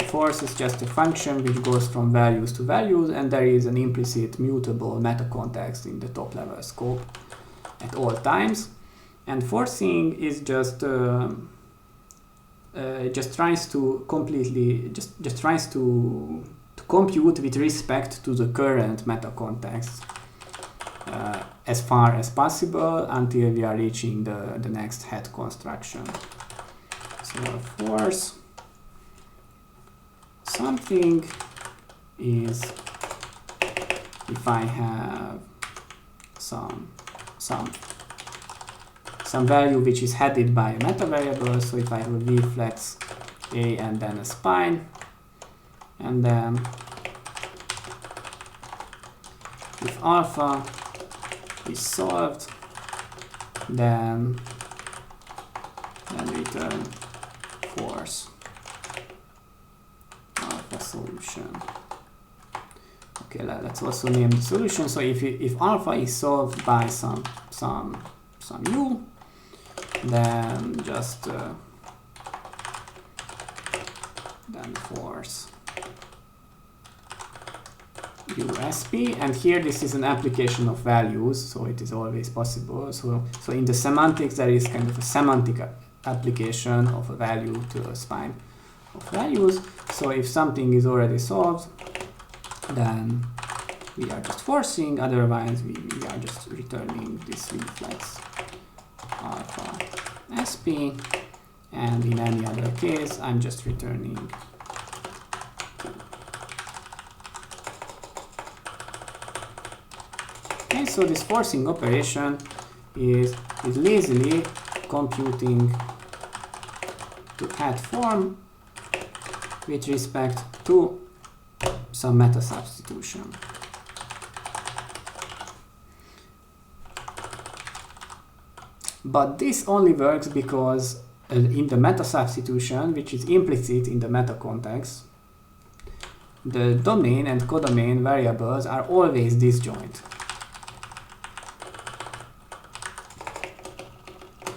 force is just a function which goes from values to values, and there is an implicit mutable meta context in the top level scope at all times. And forcing is just tries to compute with respect to the current meta context as far as possible until we are reaching the next head construction. So force something is if I have some value which is headed by a meta variable. So if I have a v flex a and then a spine, and then if alpha is solved, then return force alpha solution. Okay, let's also name the solution. So if alpha is solved by some u, then just then force USP, and here this is an application of values, so it is always possible. So in the semantics there is kind of a semantic application of a value to a spine of values. So if something is already solved, then we are just forcing, otherwise we are just returning this reflex alpha sp, and in any other case I'm just returning okay. So this forcing operation is lazily computing to add form with respect to some meta substitution. But this only works because in the meta substitution, which is implicit in the meta context, the domain and codomain variables are always disjoint.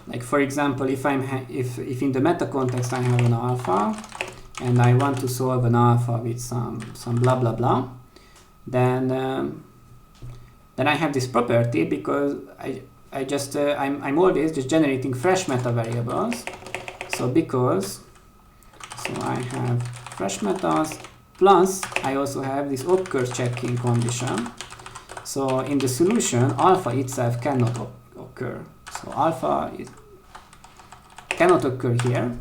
Like for example, if in the meta context I have an alpha and I want to solve an alpha with some blah blah blah, then I have this property because I'm always just generating fresh meta variables. So I have fresh metas plus I also have this occur checking condition. So in the solution, alpha itself cannot occur. So alpha cannot occur here.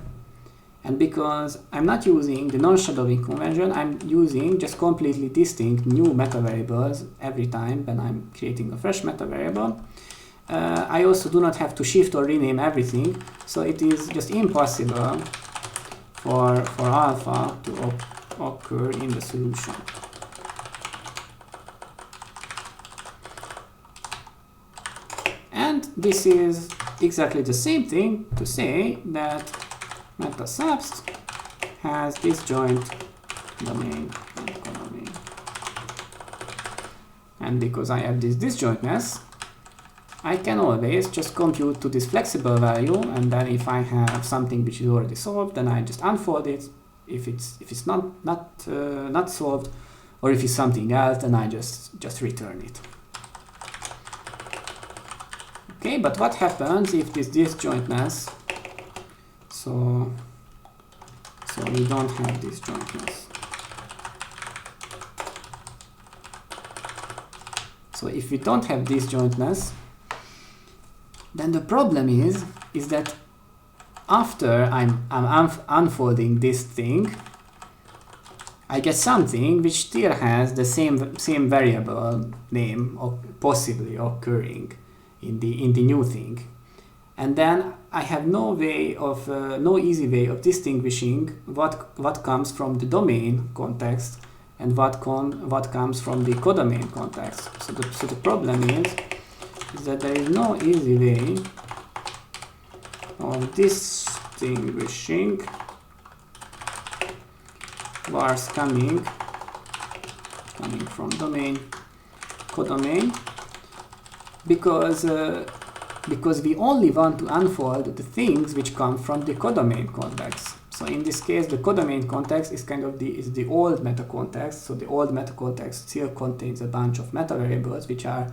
And because I'm not using the non-shadowing convention, I'm using just completely distinct new meta variables every time when I'm creating a fresh meta variable. I also do not have to shift or rename everything, so it is just impossible for alpha to occur in the solution. And this is exactly the same thing to say that meta subst has disjoint domain and codomain. And because I have this disjointness, I can always just compute to this flexible value, and then if I have something which is already solved, then I just unfold it. If it's not solved, or if it's something else, then I just return it. Okay, but what happens if this disjointness? So we don't have disjointness. So if we don't have disjointness, then the problem is that after I'm unfolding this thing, I get something which still has the same variable name possibly occurring in the new thing, and then I have no easy way of distinguishing what comes from the domain context and what comes from the codomain context. So the problem is that there is no easy way of distinguishing vars coming from domain, codomain, because we only want to unfold the things which come from the codomain context. So in this case, the codomain context is kind of the old meta context. So the old meta context still contains a bunch of meta variables which are,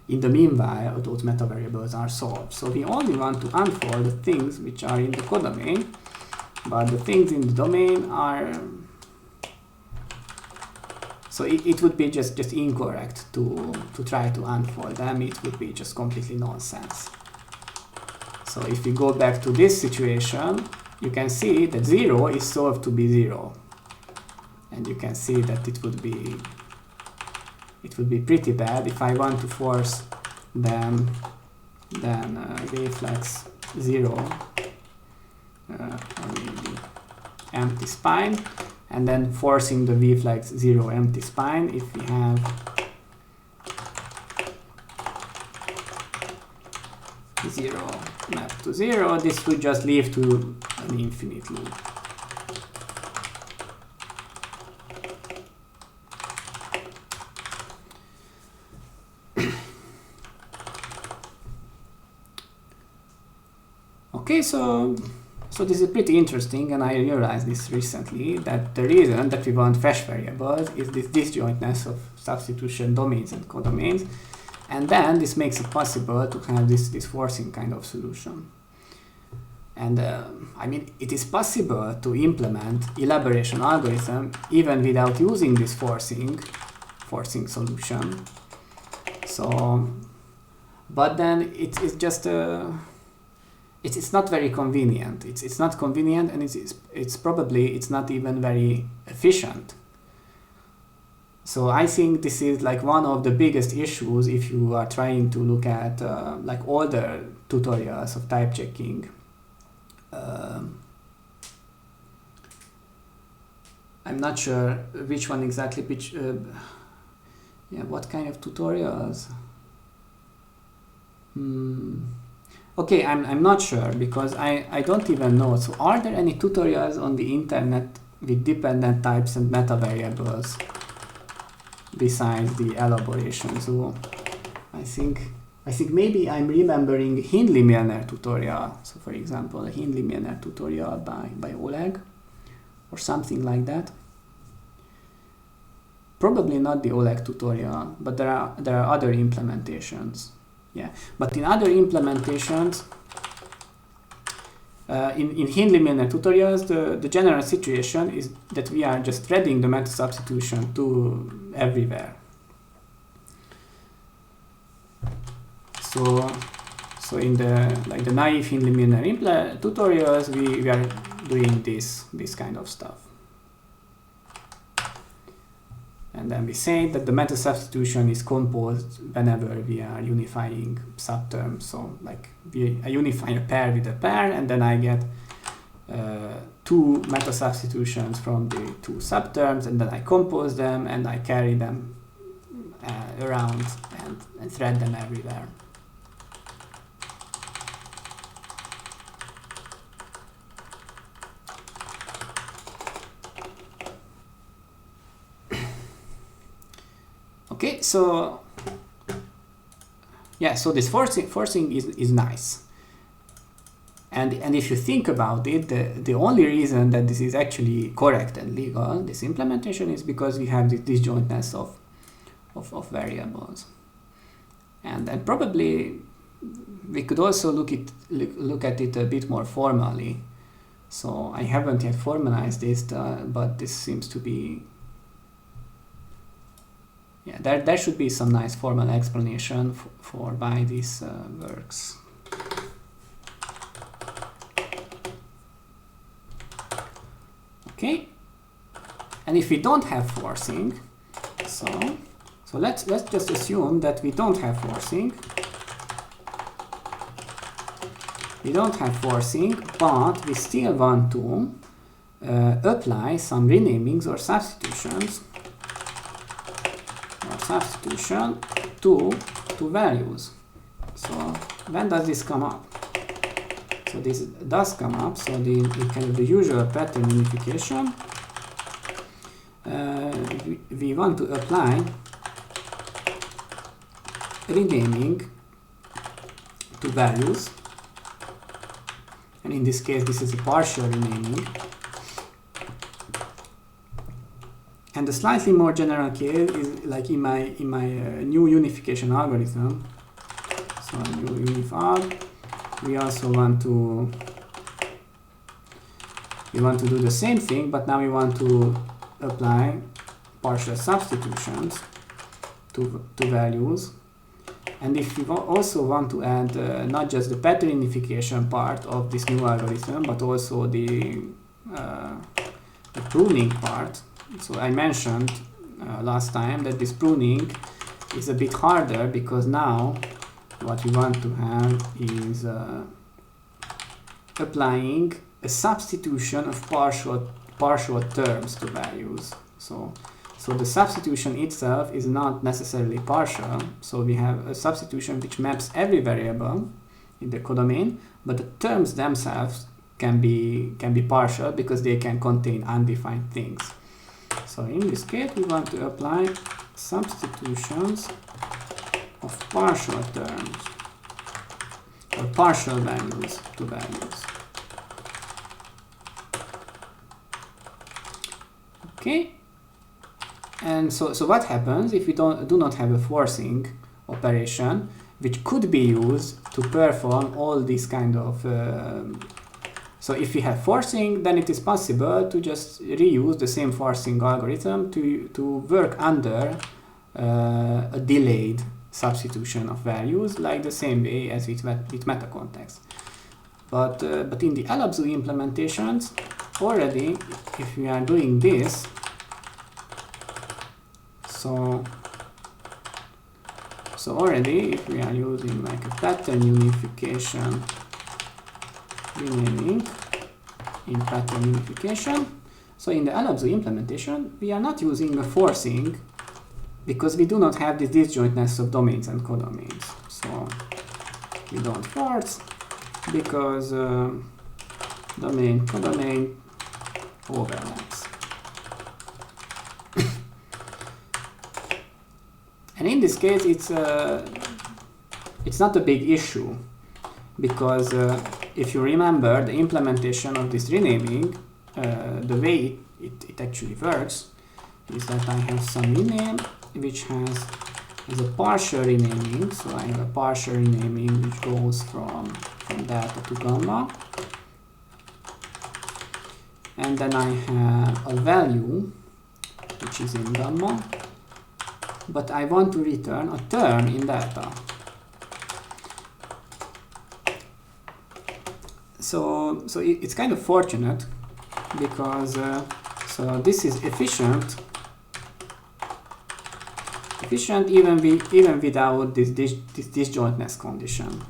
in the meanwhile, those meta variables are solved. So we only want to unfold the things which are in the codomain, but the things in the domain are. So it would be just incorrect to try to unfold them. It would be just completely nonsense. So if we go back to this situation, you can see that 0 is solved to be 0. And you can see that it would be pretty bad if I want to force them, then reflex 0 or maybe empty spine, and then forcing the reflex 0 empty spine. If we have zero map to 0, this would just lead to an infinite loop. Okay, so this is pretty interesting, and I realized this recently, that the reason that we want fresh variables is this disjointness of substitution domains and codomains, and then this makes it possible to have this forcing kind of solution. And I mean, it is possible to implement elaboration algorithm even without using this forcing, forcing solution. So, but then it's just it's not very convenient. It's not convenient, and it's probably not even very efficient. So I think this is like one of the biggest issues if you are trying to look at like older tutorials of type checking. I'm not sure which one exactly, what kind of tutorials? Okay, I'm not sure, because I don't even know. So are there any tutorials on the internet with dependent types and meta variables besides the elaboration? So I think maybe I'm remembering Hindley-Milner tutorial. So for example, a Hindley-Milner tutorial by Oleg, or something like that. Probably not the Oleg tutorial, but there are other implementations. Yeah, but in other implementations, in Hindley-Milner tutorials, the general situation is that we are just threading the meta substitution to everywhere. So in the naive Hindley-Milner tutorials, we are doing this kind of stuff. And then we say that the meta substitution is composed whenever we are unifying subterms. So like I unify a pair with a pair, and then I get two meta substitutions from the two subterms, and then I compose them and I carry them around and thread them everywhere. Okay, so yeah, so this forcing is nice, and if you think about it, the only reason that this is actually correct and legal, this implementation, is because we have this disjointness of variables, and probably we could also look at it a bit more formally. So I haven't yet formalized this, but this seems to be. Yeah, there should be some nice formal explanation for why this works. Okay, and if we don't have forcing, so let's just assume that we don't have forcing. We don't have forcing, but we still want to apply some renamings or substitutions. Substitution to values. So when does this come up? So this does come up. So the kind of the usual pattern unification. We want to apply renaming to values, and in this case, this is a partial renaming. And the slightly more general case is like in my new unification algorithm. So new unifalg, we also want to do the same thing, but now we want to apply partial substitutions to values. And if we also want to add not just the pattern unification part of this new algorithm, but also the pruning part. So I mentioned last time that this pruning is a bit harder, because now what we want to have is applying a substitution of partial terms to values. So the substitution itself is not necessarily partial. So we have a substitution which maps every variable in the codomain, but the terms themselves can be partial because they can contain undefined things. So in this case, we want to apply substitutions of partial terms or partial values to values. Okay, and so what happens if we do not have a forcing operation, which could be used to perform all these kind of so if we have forcing, then it is possible to just reuse the same forcing algorithm to work under a delayed substitution of values, like the same way as with meta context. But in the elabzu implementations, already, if we are doing this, so already, if we are using like a pattern unification renaming in pattern unification, so in the elabzu implementation, we are not using a forcing because we do not have this disjointness of domains and codomains. So we don't force because domain codomain overlaps. And in this case, it's not a big issue because if you remember the implementation of this renaming, the way it actually works is that I have some rename which has a partial renaming. So I have a partial renaming which goes from delta to gamma, and then I have a value which is in gamma, but I want to return a term in delta. So it's kind of fortunate because so this is efficient even without this disjointness condition.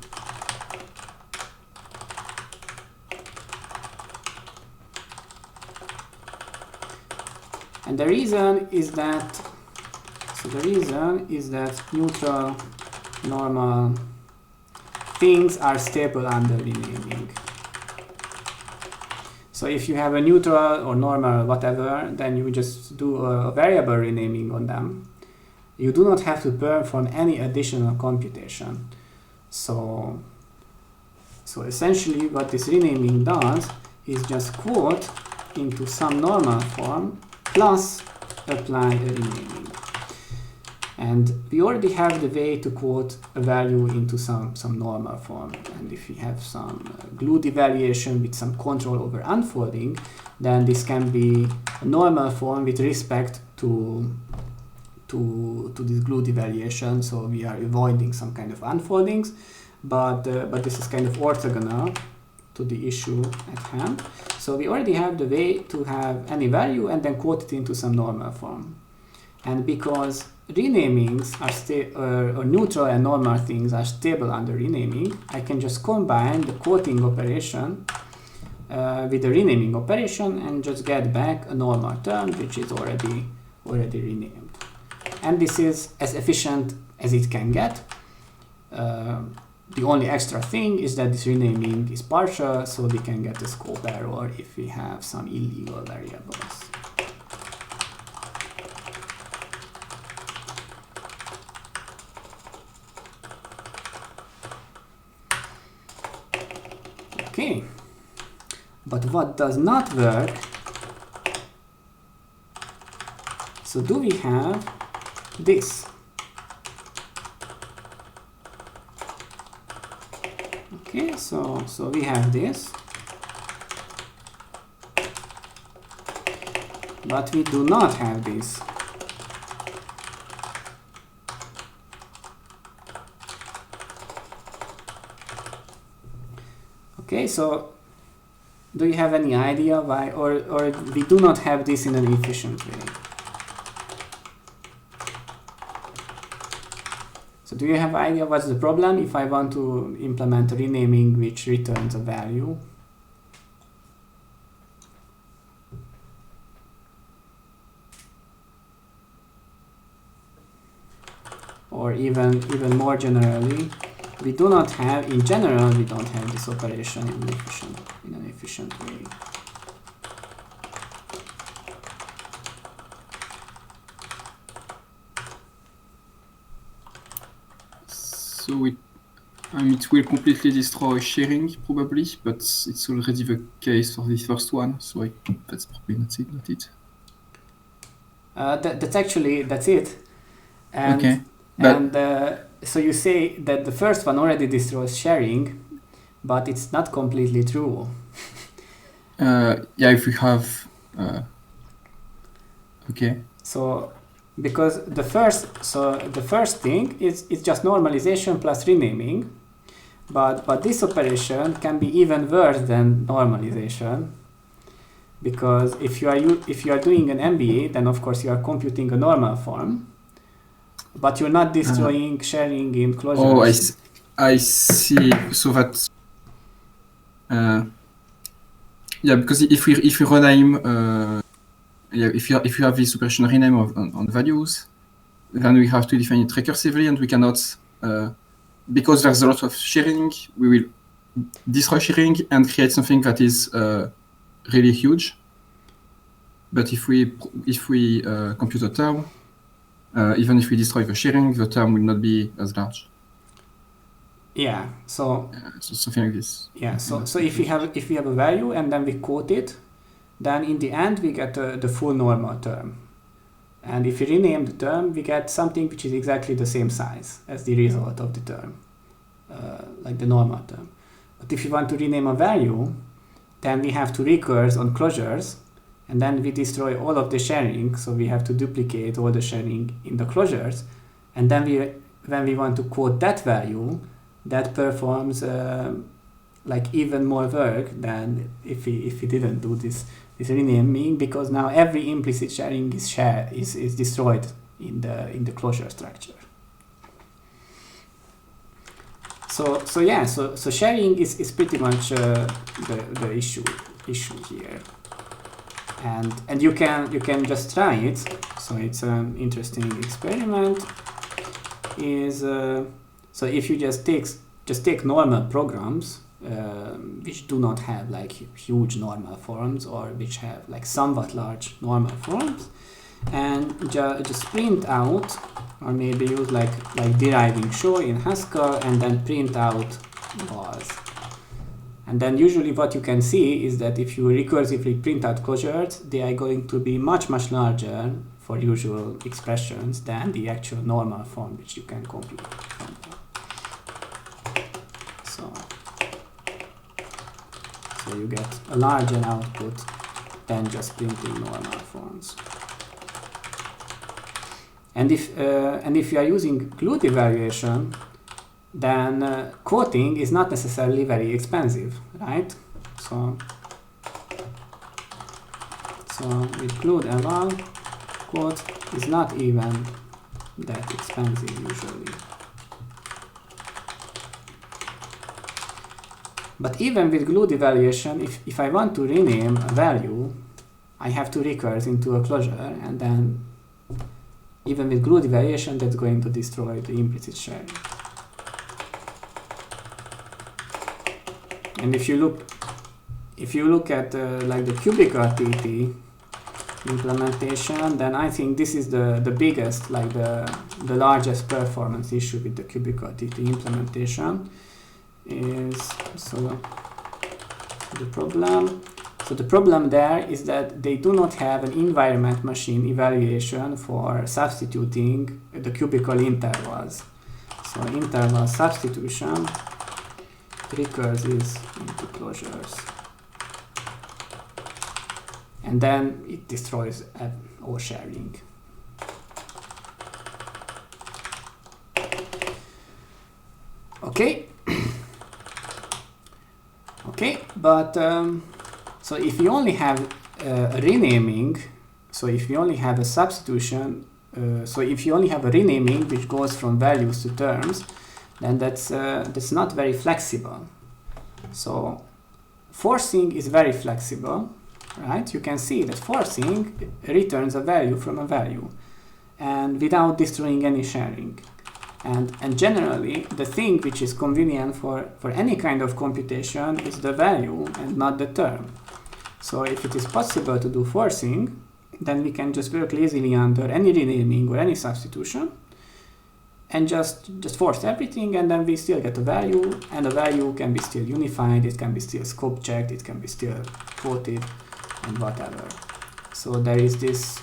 And the reason is that neutral normal things are stable under renaming. So if you have a neutral or normal whatever, then you just do a variable renaming on them. You do not have to perform any additional computation. So essentially what this renaming does is just quote into some normal form plus apply a renaming. And we already have the way to quote a value into some normal form. And if we have some glue devaluation with some control over unfolding, then this can be a normal form with respect to this glue devaluation. So we are avoiding some kind of unfoldings, but this is kind of orthogonal to the issue at hand. So we already have the way to have any value and then quote it into some normal form. And because renamings are or neutral and normal things are stable under renaming, I can just combine the quoting operation with the renaming operation and just get back a normal term which is already renamed. And this is as efficient as it can get. The only extra thing is that this renaming is partial, so we can get a scope error if we have some illegal variables. Okay, but what does not work? So do we have this? Okay, so we have this, but we do not have this. Okay, so do you have any idea why, or we do not have this in an efficient way? So do you have an idea what's the problem if I want to implement a renaming which returns a value? Or even more generally, we do not have, in general, we don't have this operation in an efficient way. So it will completely destroy sharing probably, but it's already the case for the first one, so that's probably not it. That's it. And, okay. And so you say that the first one already destroys sharing, but it's not completely true. Yeah, if we have okay. So because the first thing is just normalization plus renaming, but this operation can be even worse than normalization, because if you are doing an MBA, then of course you are computing a normal form, but you're not destroying sharing in closures. Oh, I see. So that yeah, because if we rename if you have this operation rename on values, then we have to define it recursively, and we cannot because there's a lot of sharing. We will destroy sharing and create something that is really huge. But if we compute a term, even if we destroy the sharing, the term will not be as large. Yeah. So something like this. Yeah. So if we have a value and then we quote it, then in the end we get the full normal term. And if we rename the term, we get something which is exactly the same size as the result of the term, like the normal term. But if you want to rename a value, then we have to recurse on closures, and then we destroy all of the sharing, so we have to duplicate all the sharing in the closures, and then when we want to quote that value, that performs like even more work than if we didn't do this renaming, because now every implicit sharing is destroyed in the closure structure. So yeah, so sharing is pretty much the issue here, and you can just try it. So it's an interesting experiment. So if you just take normal programs which do not have like huge normal forms, or which have like somewhat large normal forms, and just print out, or maybe use like deriving show in Haskell, and then print out was. And then usually what you can see is that if you recursively print out closures, they are going to be much larger for usual expressions than the actual normal form which you can compute from them. So you get a larger output than just printing normal forms. And if you are using GLUT evaluation, then quoting is not necessarily very expensive, right? So with GLUT eval, quote is not even that expensive usually. But even with GLUT evaluation, if I want to rename a value, I have to recurse into a closure, and then even with GLUT evaluation, that's going to destroy the implicit sharing. And if you look at like the cubical TT implementation, then I think this is the biggest, like the largest performance issue with the cubical TT implementation. So the problem there is that they do not have an environment machine evaluation for substituting the cubical intervals. So interval substitution recurses into closures, and then it destroys all sharing. Okay. Okay, but so if you only have a renaming, so if you only have a substitution, so if you only have a renaming which goes from values to terms, then that's not very flexible. So forcing is very flexible, right? You can see that forcing returns a value from a value, and without destroying any sharing. And generally, the thing which is convenient for any kind of computation is the value and not the term. So if it is possible to do forcing, then we can just work lazily under any renaming or any substitution, and just force everything, and then we still get a value, and the value can be still unified, it can be still scope checked, it can be still quoted, and whatever. So there is this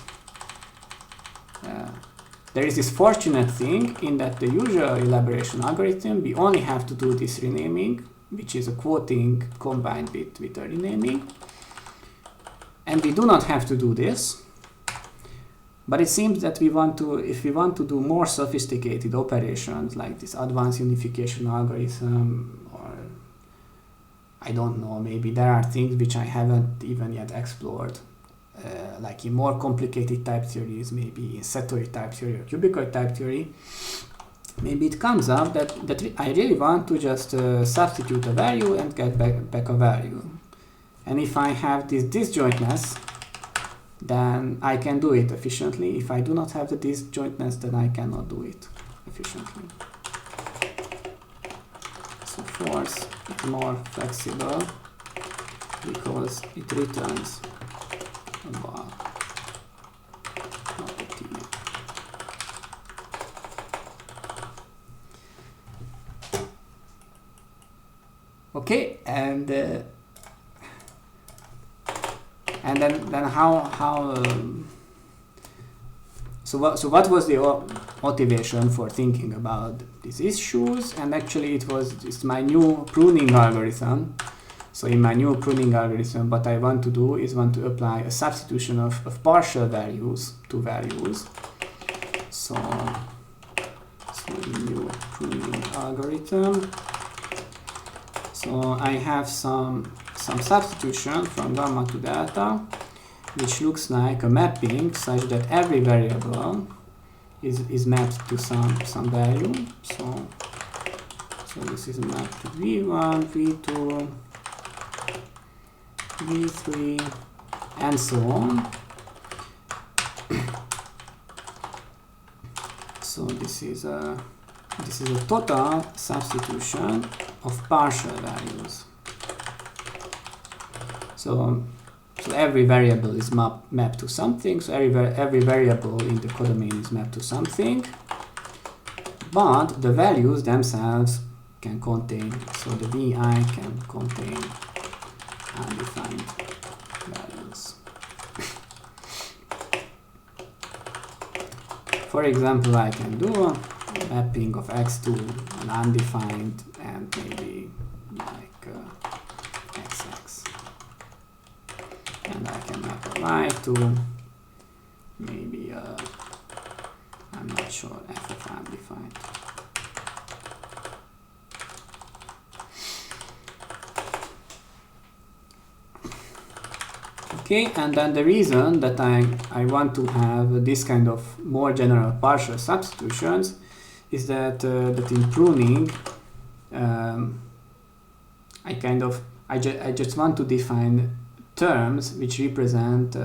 fortunate thing in that the usual elaboration algorithm, we only have to do this renaming, which is a quoting combined with a renaming. And we do not have to do this. But it seems that if we want to do more sophisticated operations like this advanced unification algorithm, or I don't know, maybe there are things which I haven't even yet explored, like in more complicated type theories, maybe in set theory type theory or cubicoid type theory, maybe it comes up that I really want to just substitute a value and get back a value. And if I have this disjointness, then I can do it efficiently. If I do not have the disjointness, then I cannot do it efficiently. So force is more flexible because it returns a bar, not a T. Okay, and then how so what was the motivation for thinking about these issues? And actually it's my new pruning algorithm. So in my new pruning algorithm, what I want to do is want to apply a substitution of partial values to values. So in new pruning algorithm, so I have some substitution from gamma to delta, which looks like a mapping such that every variable is mapped to some value. So this is mapped to v1, v2, v3, and so on. So this is a total substitution of partial values. So every variable is mapped to something. So every variable in the codomain is mapped to something. But the values themselves can contain. So the vi can contain undefined values. For example, I can do a mapping of x to an undefined and maybe like xx. And I can map a y to maybe I'm not sure, f of undefined. Okay, and then the reason that I want to have this kind of more general partial substitutions is that that in pruning I just want to define terms which represent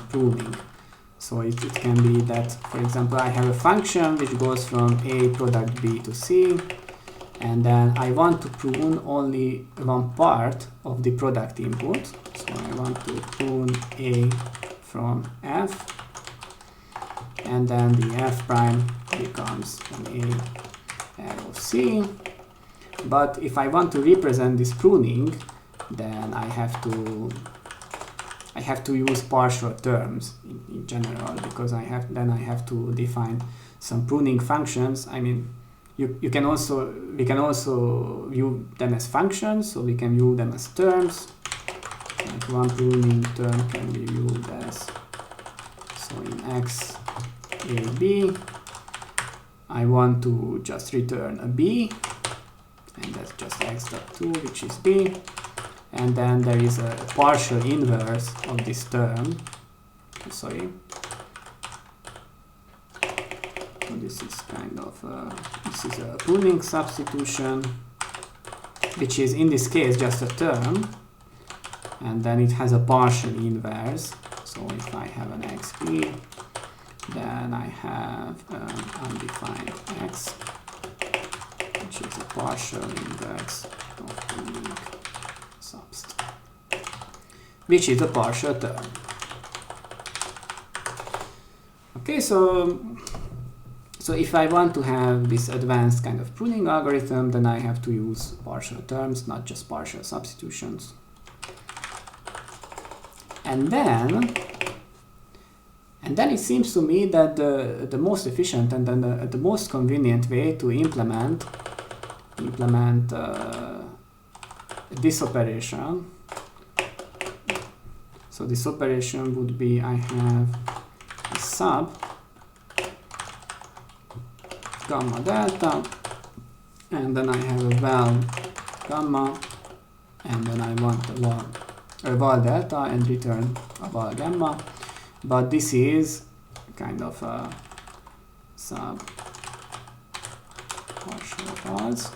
pruning. So it can be that, for example, I have a function which goes from A product B to C, and then I want to prune only one part of the product input. So I want to prune A from F, and then the F prime becomes an A arrow C. But if I want to represent this pruning, then I have to use partial terms in general, because I have to define some pruning functions. I mean, we can also view them as functions, so we can view them as terms. Like one pruning term can be viewed as, so in x a b, I want to just return a b, and that's just x.2, which is b. And then there is a partial inverse of this term. Sorry. So this is kind of this is a pruning substitution, which is in this case just a term, and then it has a partial inverse. So if I have an xp, then I have an undefined x, which is a partial inverse of pruning subst, which is a partial term. Okay, so if I want to have this advanced kind of pruning algorithm, then I have to use partial terms, not just partial substitutions. And then it seems to me that the most efficient and then the most convenient way to implement this operation. So this operation would be, I have a sub gamma delta, and then I have a val gamma, and then I want a val delta and return a val gamma. But this is kind of a sub partial vals.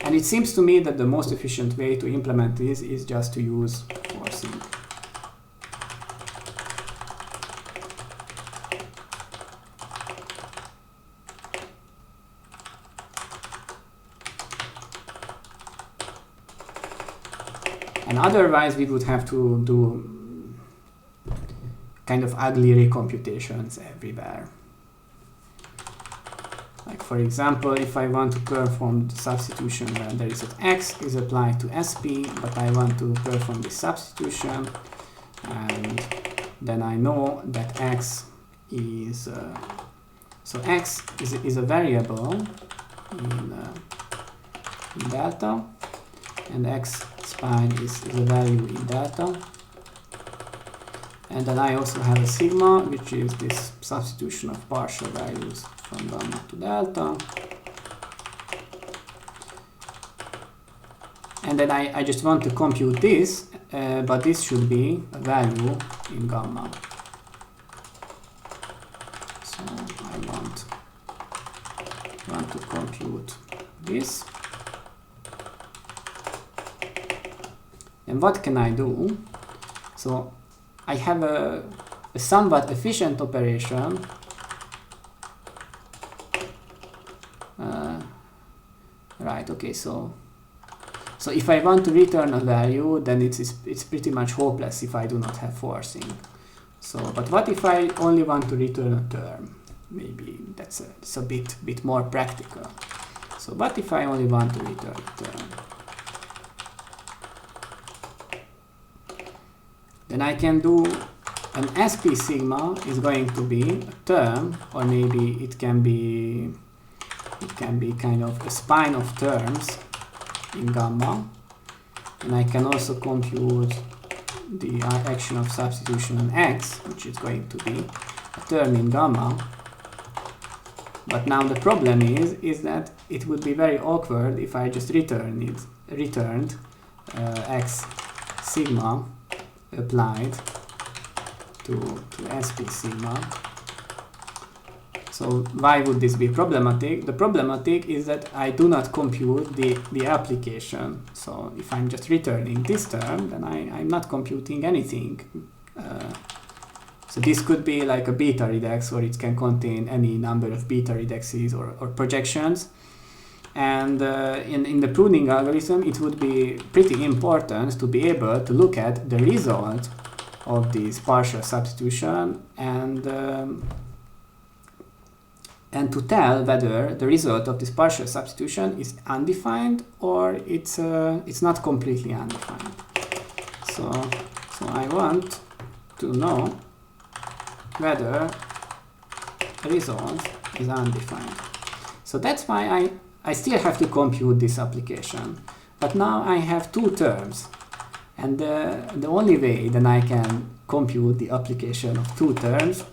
And it seems to me that the most efficient way to implement this is just to use forcing. And otherwise we would have to do kind of ugly recomputations everywhere. Like for example, if I want to perform the substitution where there is that x is applied to SP, but I want to perform this substitution, and then I know that x is so x is a variable in delta, and x spine is a value in delta. And then I also have a sigma, which is this substitution of partial values from gamma to delta. And then I just want to compute this, but this should be a value in gamma. So I want to compute this. And what can I do? So I have a somewhat efficient operation right, okay, so if I want to return a value, then it's pretty much hopeless if I do not have forcing. So, but what if I only want to return a term? Maybe it's a bit more practical. So what if I only want to return a term? Then I can do an SP sigma is going to be a term, or maybe it can be kind of a spine of terms in gamma, and I can also compute the action of substitution on x, which is going to be a term in gamma. But now the problem is that it would be very awkward if I just returned x sigma applied to SP sigma. So why would this be problematic? The problematic is that I do not compute the application. So if I'm just returning this term, then I'm not computing anything. So this could be like a beta redex, or it can contain any number of beta redexes or projections. And in the pruning algorithm, it would be pretty important to be able to look at the result of this partial substitution and to tell whether the result of this partial substitution is undefined or it's not completely undefined. So I want to know whether the result is undefined. So that's why I still have to compute this application, but now I have two terms, and the only way that I can compute the application of two terms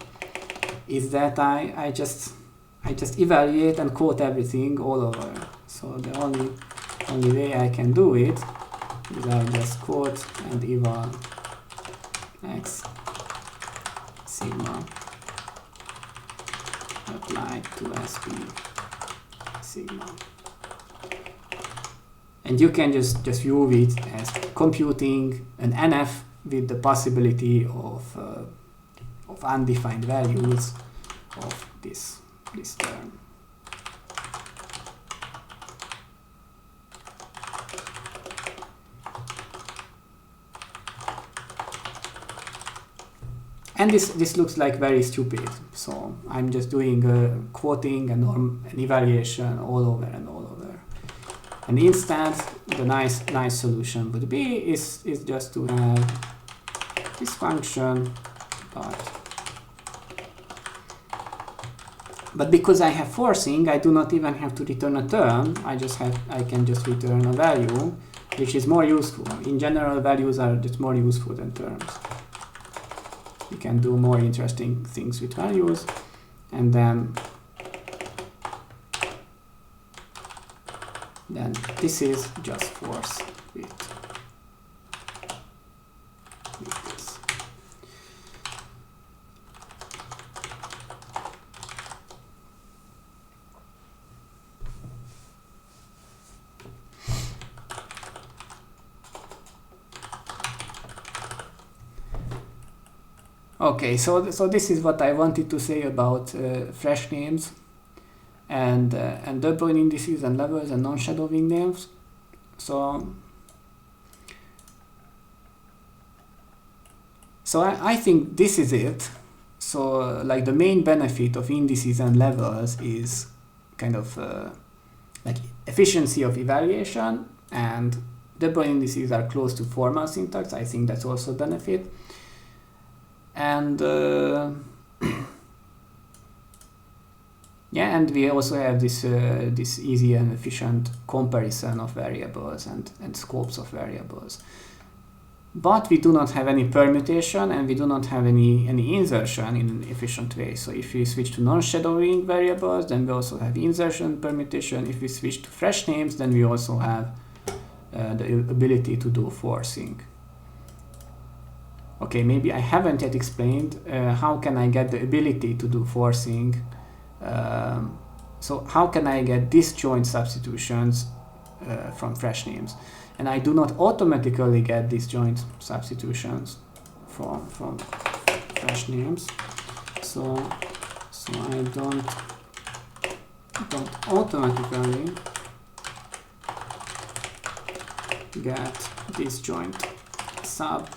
is that I just evaluate and quote everything all over. So the only way I can do it is I just quote and eval x sigma applied to SP sigma. And you can just view it as computing an NF with the possibility of undefined values of this term. And this looks like very stupid. So I'm just doing quoting and an evaluation all over and all over. And instead, the nice solution would be is just to have But because I have forcing, I do not even have to return a term. I can just return a value, which is more useful. In general, values are just more useful than terms. You can do more interesting things with values, and then this is just force with this. Okay, so this is what I wanted to say about fresh names and De Bruijn indices and levels and non-shadowing names. So I think this is it. So like the main benefit of indices and levels is kind of like efficiency of evaluation, and De Bruijn indices are close to formal syntax. I think that's also a benefit. And yeah, and we also have this this easy and efficient comparison of variables and scopes of variables. But we do not have any permutation, and we do not have any insertion in an efficient way. So if we switch to non-shadowing variables, then we also have insertion permutation. If we switch to fresh names, then we also have the ability to do forcing. Okay, maybe I haven't yet explained how can I get the ability to do forcing. So how can I get disjoint substitutions from fresh names? And I do not automatically get disjoint substitutions from fresh names. So I don't automatically get disjoint sub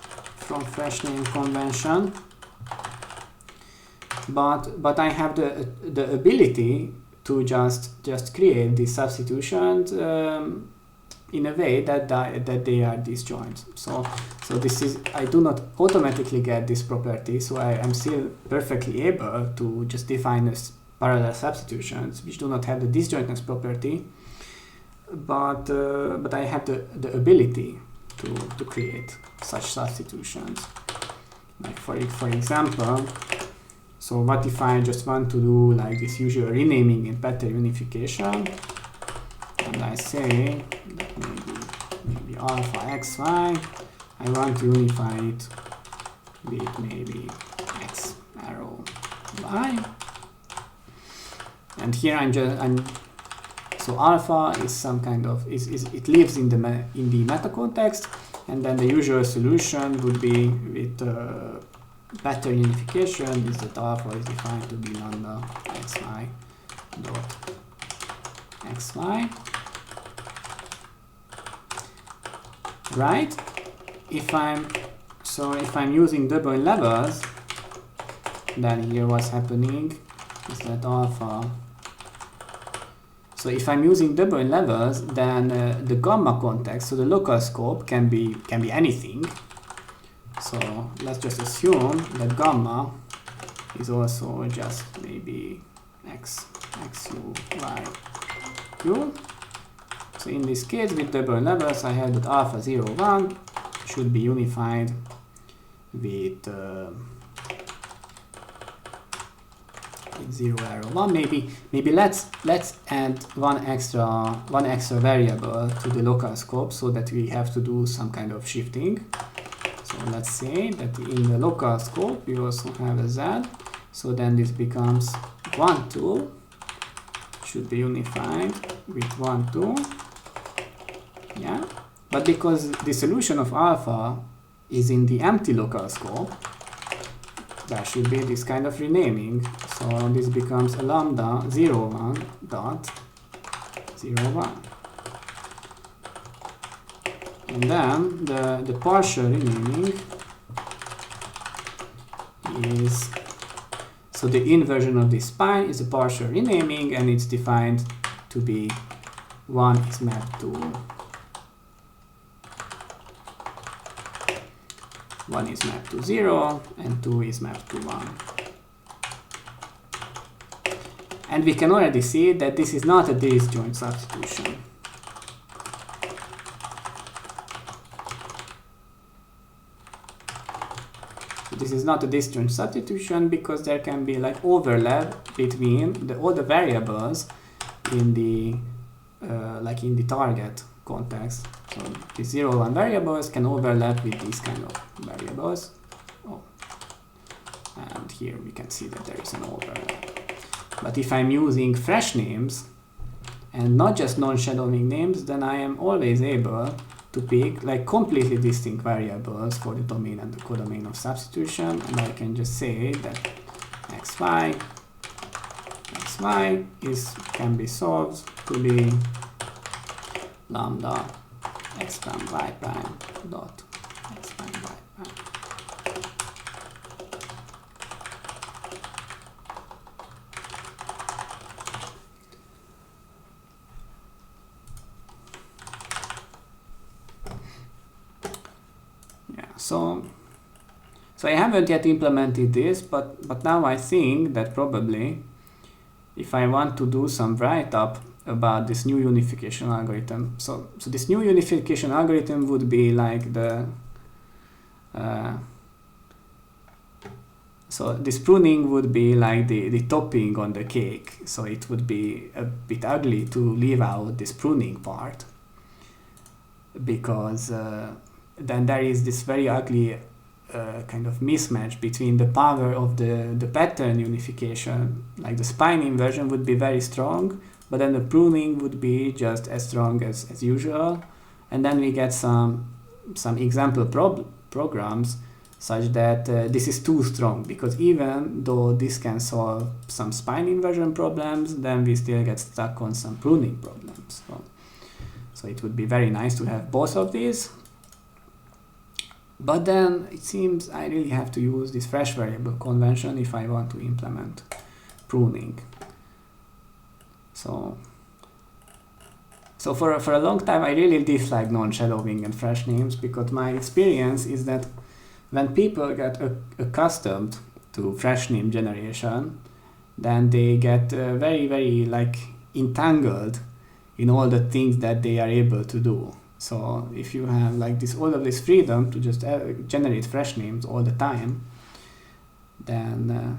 from fresh name convention, but I have the ability to just create these substitutions in a way that they are disjoint. So this is, I do not automatically get this property, so I am still perfectly able to just define as parallel substitutions which do not have the disjointness property, but I have the ability to create such substitutions. Like for example, so what if I just want to do like this usual renaming and pattern unification, and I say that maybe alpha xy, I want to unify it with maybe x arrow y, and here so alpha is some kind of it lives in the meta context, and then the usual solution would be with pattern unification is that alpha is defined to be lambda xy dot xy, right? If I'm using De Bruijn levels, then here what's happening is that alpha. So if I'm using De Bruijn levels, then the gamma context, so the local scope can be anything. So let's just assume that gamma is also just maybe x u y q. So in this case with De Bruijn levels, I have that alpha 0 1 should be unified with 0 arrow 1. Maybe let's add one extra variable to the local scope so that we have to do some kind of shifting. So let's say that in the local scope we also have a z, so then this becomes 1 2 should be unified with 1 2. Yeah, but because the solution of alpha is in the empty local scope, there should be this kind of renaming. So this becomes a lambda 0 1 dot 0 1. And then the partial renaming is, so the inversion of this spine is a partial renaming, and it's defined to be 1 is mapped to 1 is mapped to 0 and 2 is mapped to 1. And we can already see that this is not a disjoint substitution. So this is not a disjoint substitution because there can be like overlap between all the variables in the in the target context. So the 0, 1 variables can overlap with these kind of variables. Oh. And here we can see that there is an overlap. But if I'm using fresh names and not just non-shadowing names, then I am always able to pick like completely distinct variables for the domain and the codomain of substitution, and I can just say that xy can be solved to be lambda x prime y prime dot x prime y prime. So I haven't yet implemented this, but now I think that probably if I want to do some write-up about this new unification algorithm, so this new unification algorithm would be like the so this pruning would be like the topping on the cake. So it would be a bit ugly to leave out this pruning part, because then there is this very ugly kind of mismatch between the power of the pattern unification. Like the spine inversion would be very strong, but then the pruning would be just as strong as usual. And then we get some example programs such that this is too strong, because even though this can solve some spine inversion problems, then we still get stuck on some pruning problems. So it would be very nice to have both of these. But then it seems I really have to use this fresh variable convention if I want to implement pruning. So for a long time I really dislike non-shadowing and fresh names, because my experience is that when people get accustomed to fresh name generation, then they get very, very like entangled in all the things that they are able to do. So if you have like all of this freedom to just generate fresh names all the time, then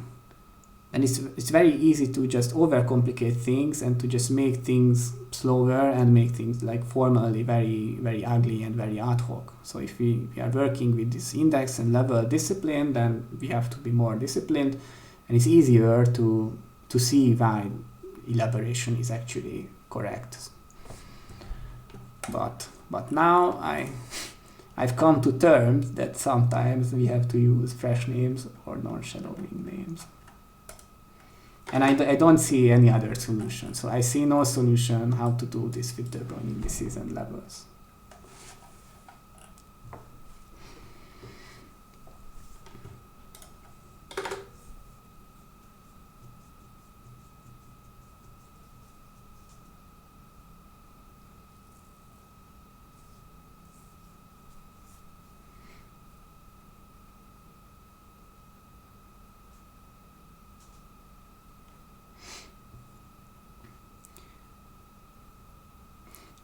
it's very easy to just overcomplicate things and to just make things slower and make things like formally very, very ugly and very ad hoc. So if we are working with this index and level discipline, then we have to be more disciplined, and it's easier to see why elaboration is actually correct. But now I've come to terms that sometimes we have to use fresh names or non-shadowing names. And I don't see any other solution. So I see no solution how to do this with the Bruijn indices and levels.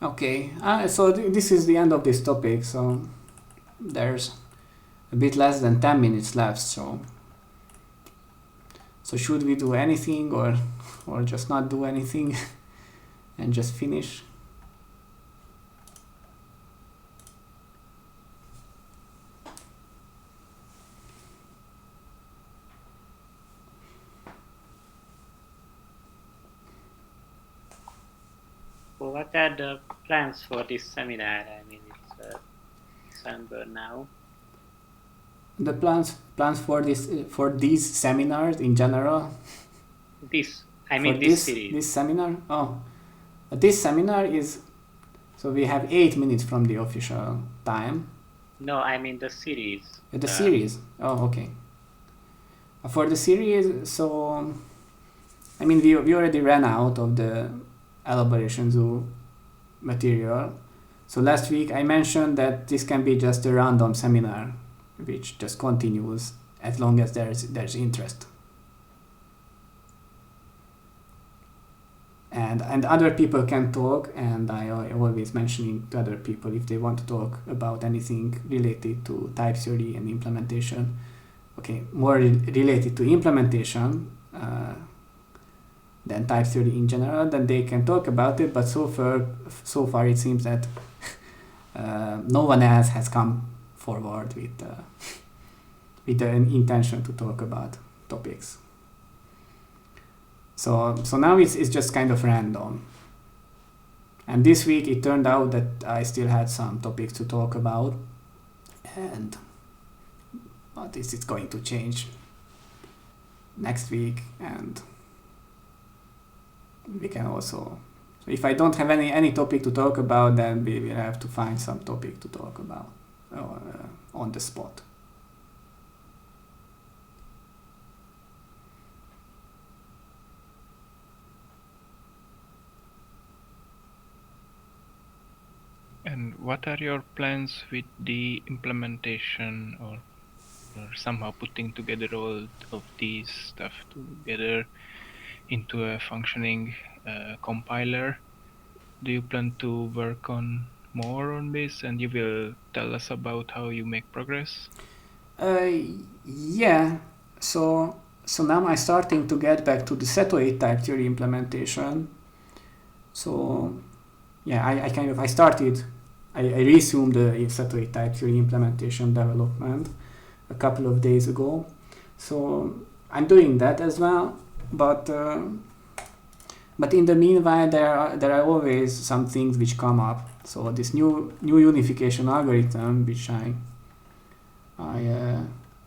Okay, so this is the end of this topic, so there's a bit less than 10 minutes left, so should we do anything or just not do anything and just finish? Well, what are the plans for this seminar? I mean, it's December now. The plans for these seminars in general. This series. This seminar. Oh, this seminar is. So we have 8 minutes from the official time. No, I mean the series. The series. Oh, okay. For the series, so I mean we already ran out of the elaboration zoo material. So last week I mentioned that this can be just a random seminar which just continues as long as there's interest. and other people can talk, and I always mentioning to other people if they want to talk about anything related to type theory and implementation. Okay, more related to implementation than type theory in general, then they can talk about it. But so far it seems that no one else has come forward with an intention to talk about topics. So now it's just kind of random. And this week it turned out that I still had some topics to talk about, and this is going to change next week, and we can also, so if I don't have any topic to talk about, then we will have to find some topic to talk about on the spot. And what are your plans with the implementation or somehow putting together all of these stuff together into a functioning compiler? Do you plan to work on more on this, and you will tell us about how you make progress? Yeah. So now I'm starting to get back to the Seto8 type theory implementation. So yeah, I resumed the Seto8 type theory implementation development a couple of days ago. So I'm doing that as well, but in the meanwhile there are always some things which come up. So this new unification algorithm which I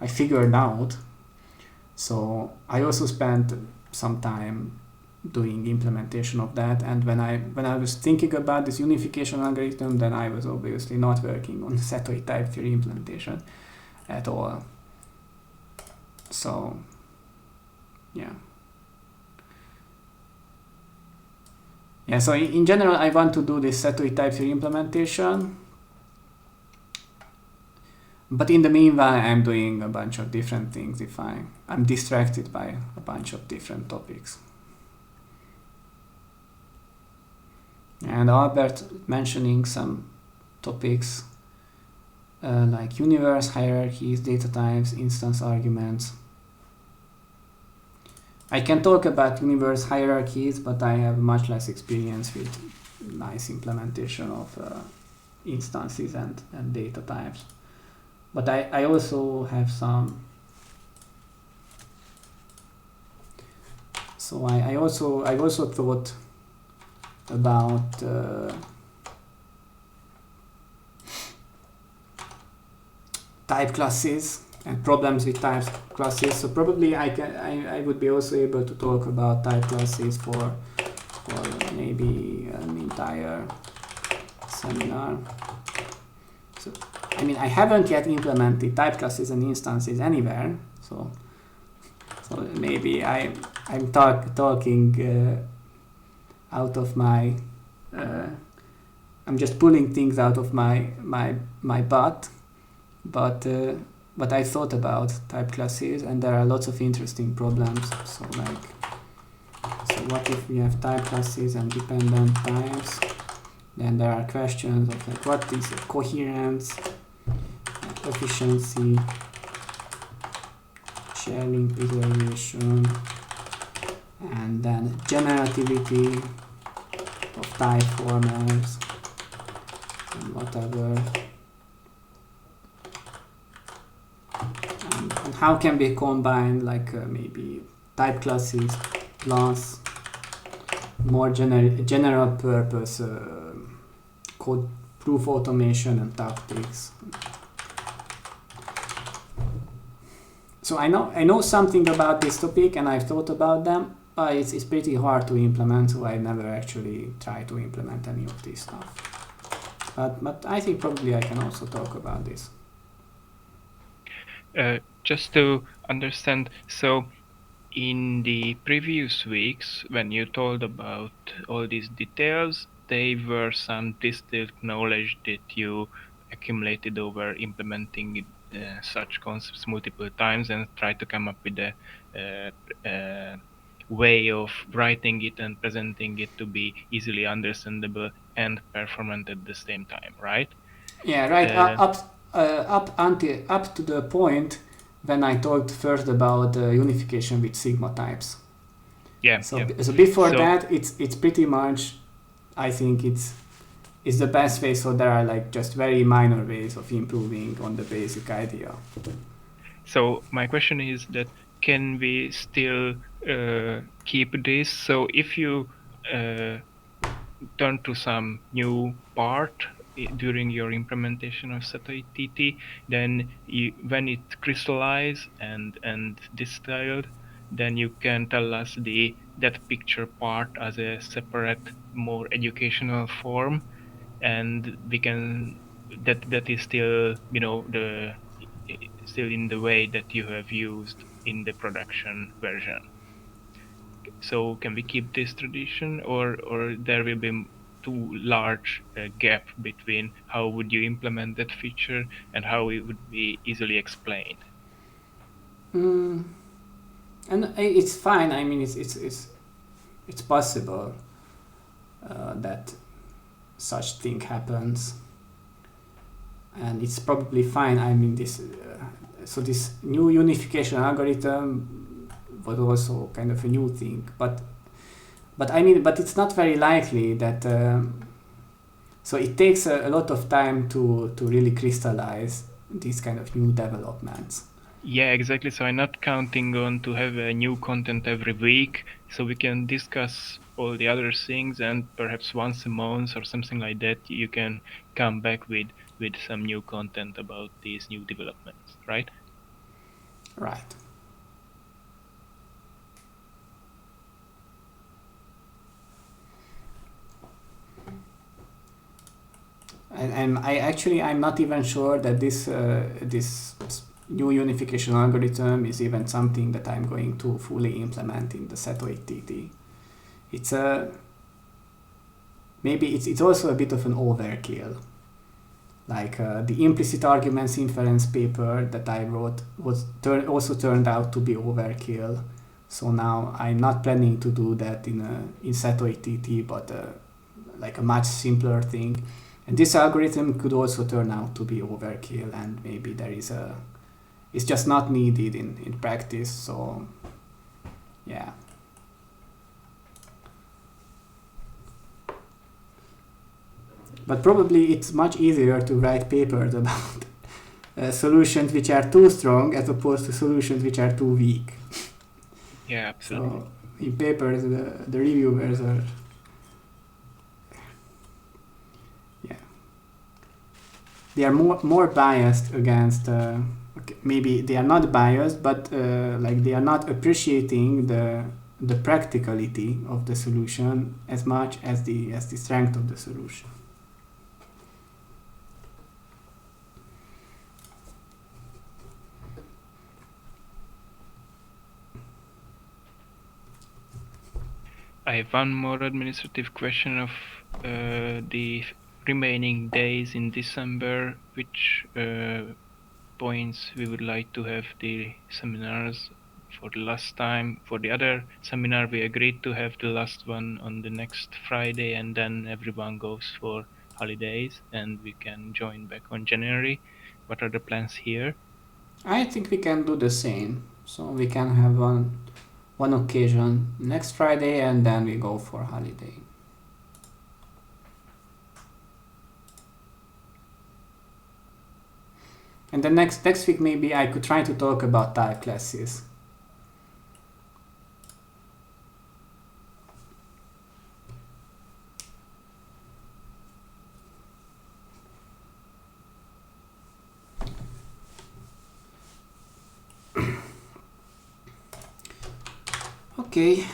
figured out. So I also spent some time doing implementation of that, and when I was thinking about this unification algorithm, then I was obviously not working on Seto8 type theory implementation at all. So yeah, so in general I want to do this Seto8 type theory implementation, but in the meanwhile I'm doing a bunch of different things if I'm distracted by a bunch of different topics. And Albert mentioning some topics like universe, hierarchies, data types, instance arguments. I can talk about universe hierarchies, but I have much less experience with nice implementation of instances and data types. But I also have some. So I also thought about type classes and problems with type classes. So probably I would be also able to talk about type classes for maybe an entire seminar. So I mean I haven't yet implemented type classes and instances anywhere. So maybe I'm talking out of my I'm just pulling things out of my butt, but I thought about type classes, and there are lots of interesting problems. So what if we have type classes and dependent types? Then there are questions of like what is coherence, efficiency, sharing, preservation, and then generativity of type formers and whatever, and how can we combine like maybe type classes plus more general purpose code proof automation and tactics. So I know something about this topic and I've thought about them, but it's pretty hard to implement, so I never actually try to implement any of this stuff. But I think probably I can also talk about this. Just to understand, so in the previous weeks, when you told about all these details, they were some distilled knowledge that you accumulated over implementing such concepts multiple times and tried to come up with way of writing it and presenting it to be easily understandable and performant at the same time, right? Yeah, right. Uh, Up to the point when I talked first about unification with sigma types. Yeah. So before So- that, it's pretty much, I think it's the best way. So there are like just very minor ways of improving on the basic idea. So my question is that can we still keep this? So if you turn to some new part during your implementation of SATA-TT, then when it crystallizes and distilled, then you can tell us that picture part as a separate, more educational form, and we can that is still still in the way that you have used in the production version. So can we keep this tradition, or there will be too large gap between how would you implement that feature and how it would be easily explained? And it's fine. I mean, it's possible that such thing happens, and it's probably fine. I mean, this new unification algorithm was also kind of a new thing, but it's not very likely that. So it takes a lot of time to really crystallize these kind of new developments. Yeah, exactly. So I'm not counting on to have a new content every week, so we can discuss all the other things, and perhaps once a month or something like that, you can come back with some new content about these new developments, right? Right. And I'm not even sure that this new unification algorithm is even something that I'm going to fully implement in the SATA-TT. It's maybe it's also a bit of an overkill. Like the implicit arguments inference paper that I wrote also turned out to be overkill. So now I'm not planning to do that in SATA-TT, but like a much simpler thing. And this algorithm could also turn out to be overkill, and maybe it's just not needed in practice. So yeah. But probably it's much easier to write papers about solutions which are too strong as opposed to solutions which are too weak. Yeah, absolutely. So in papers, the reviewers are, yeah, they are more biased against. Okay, maybe they are not biased, but like they are not appreciating the practicality of the solution as much as the strength of the solution. I have one more administrative question of the remaining days in December, which points we would like to have the seminars. For the last time, for the other seminar, we agreed to have the last one on the next Friday, and then everyone goes for holidays and we can join back on January. What are the plans here? I think we can do the same. So we can have one occasion next Friday, and then we go for holiday. And the next week maybe I could try to talk about type classes. Okay,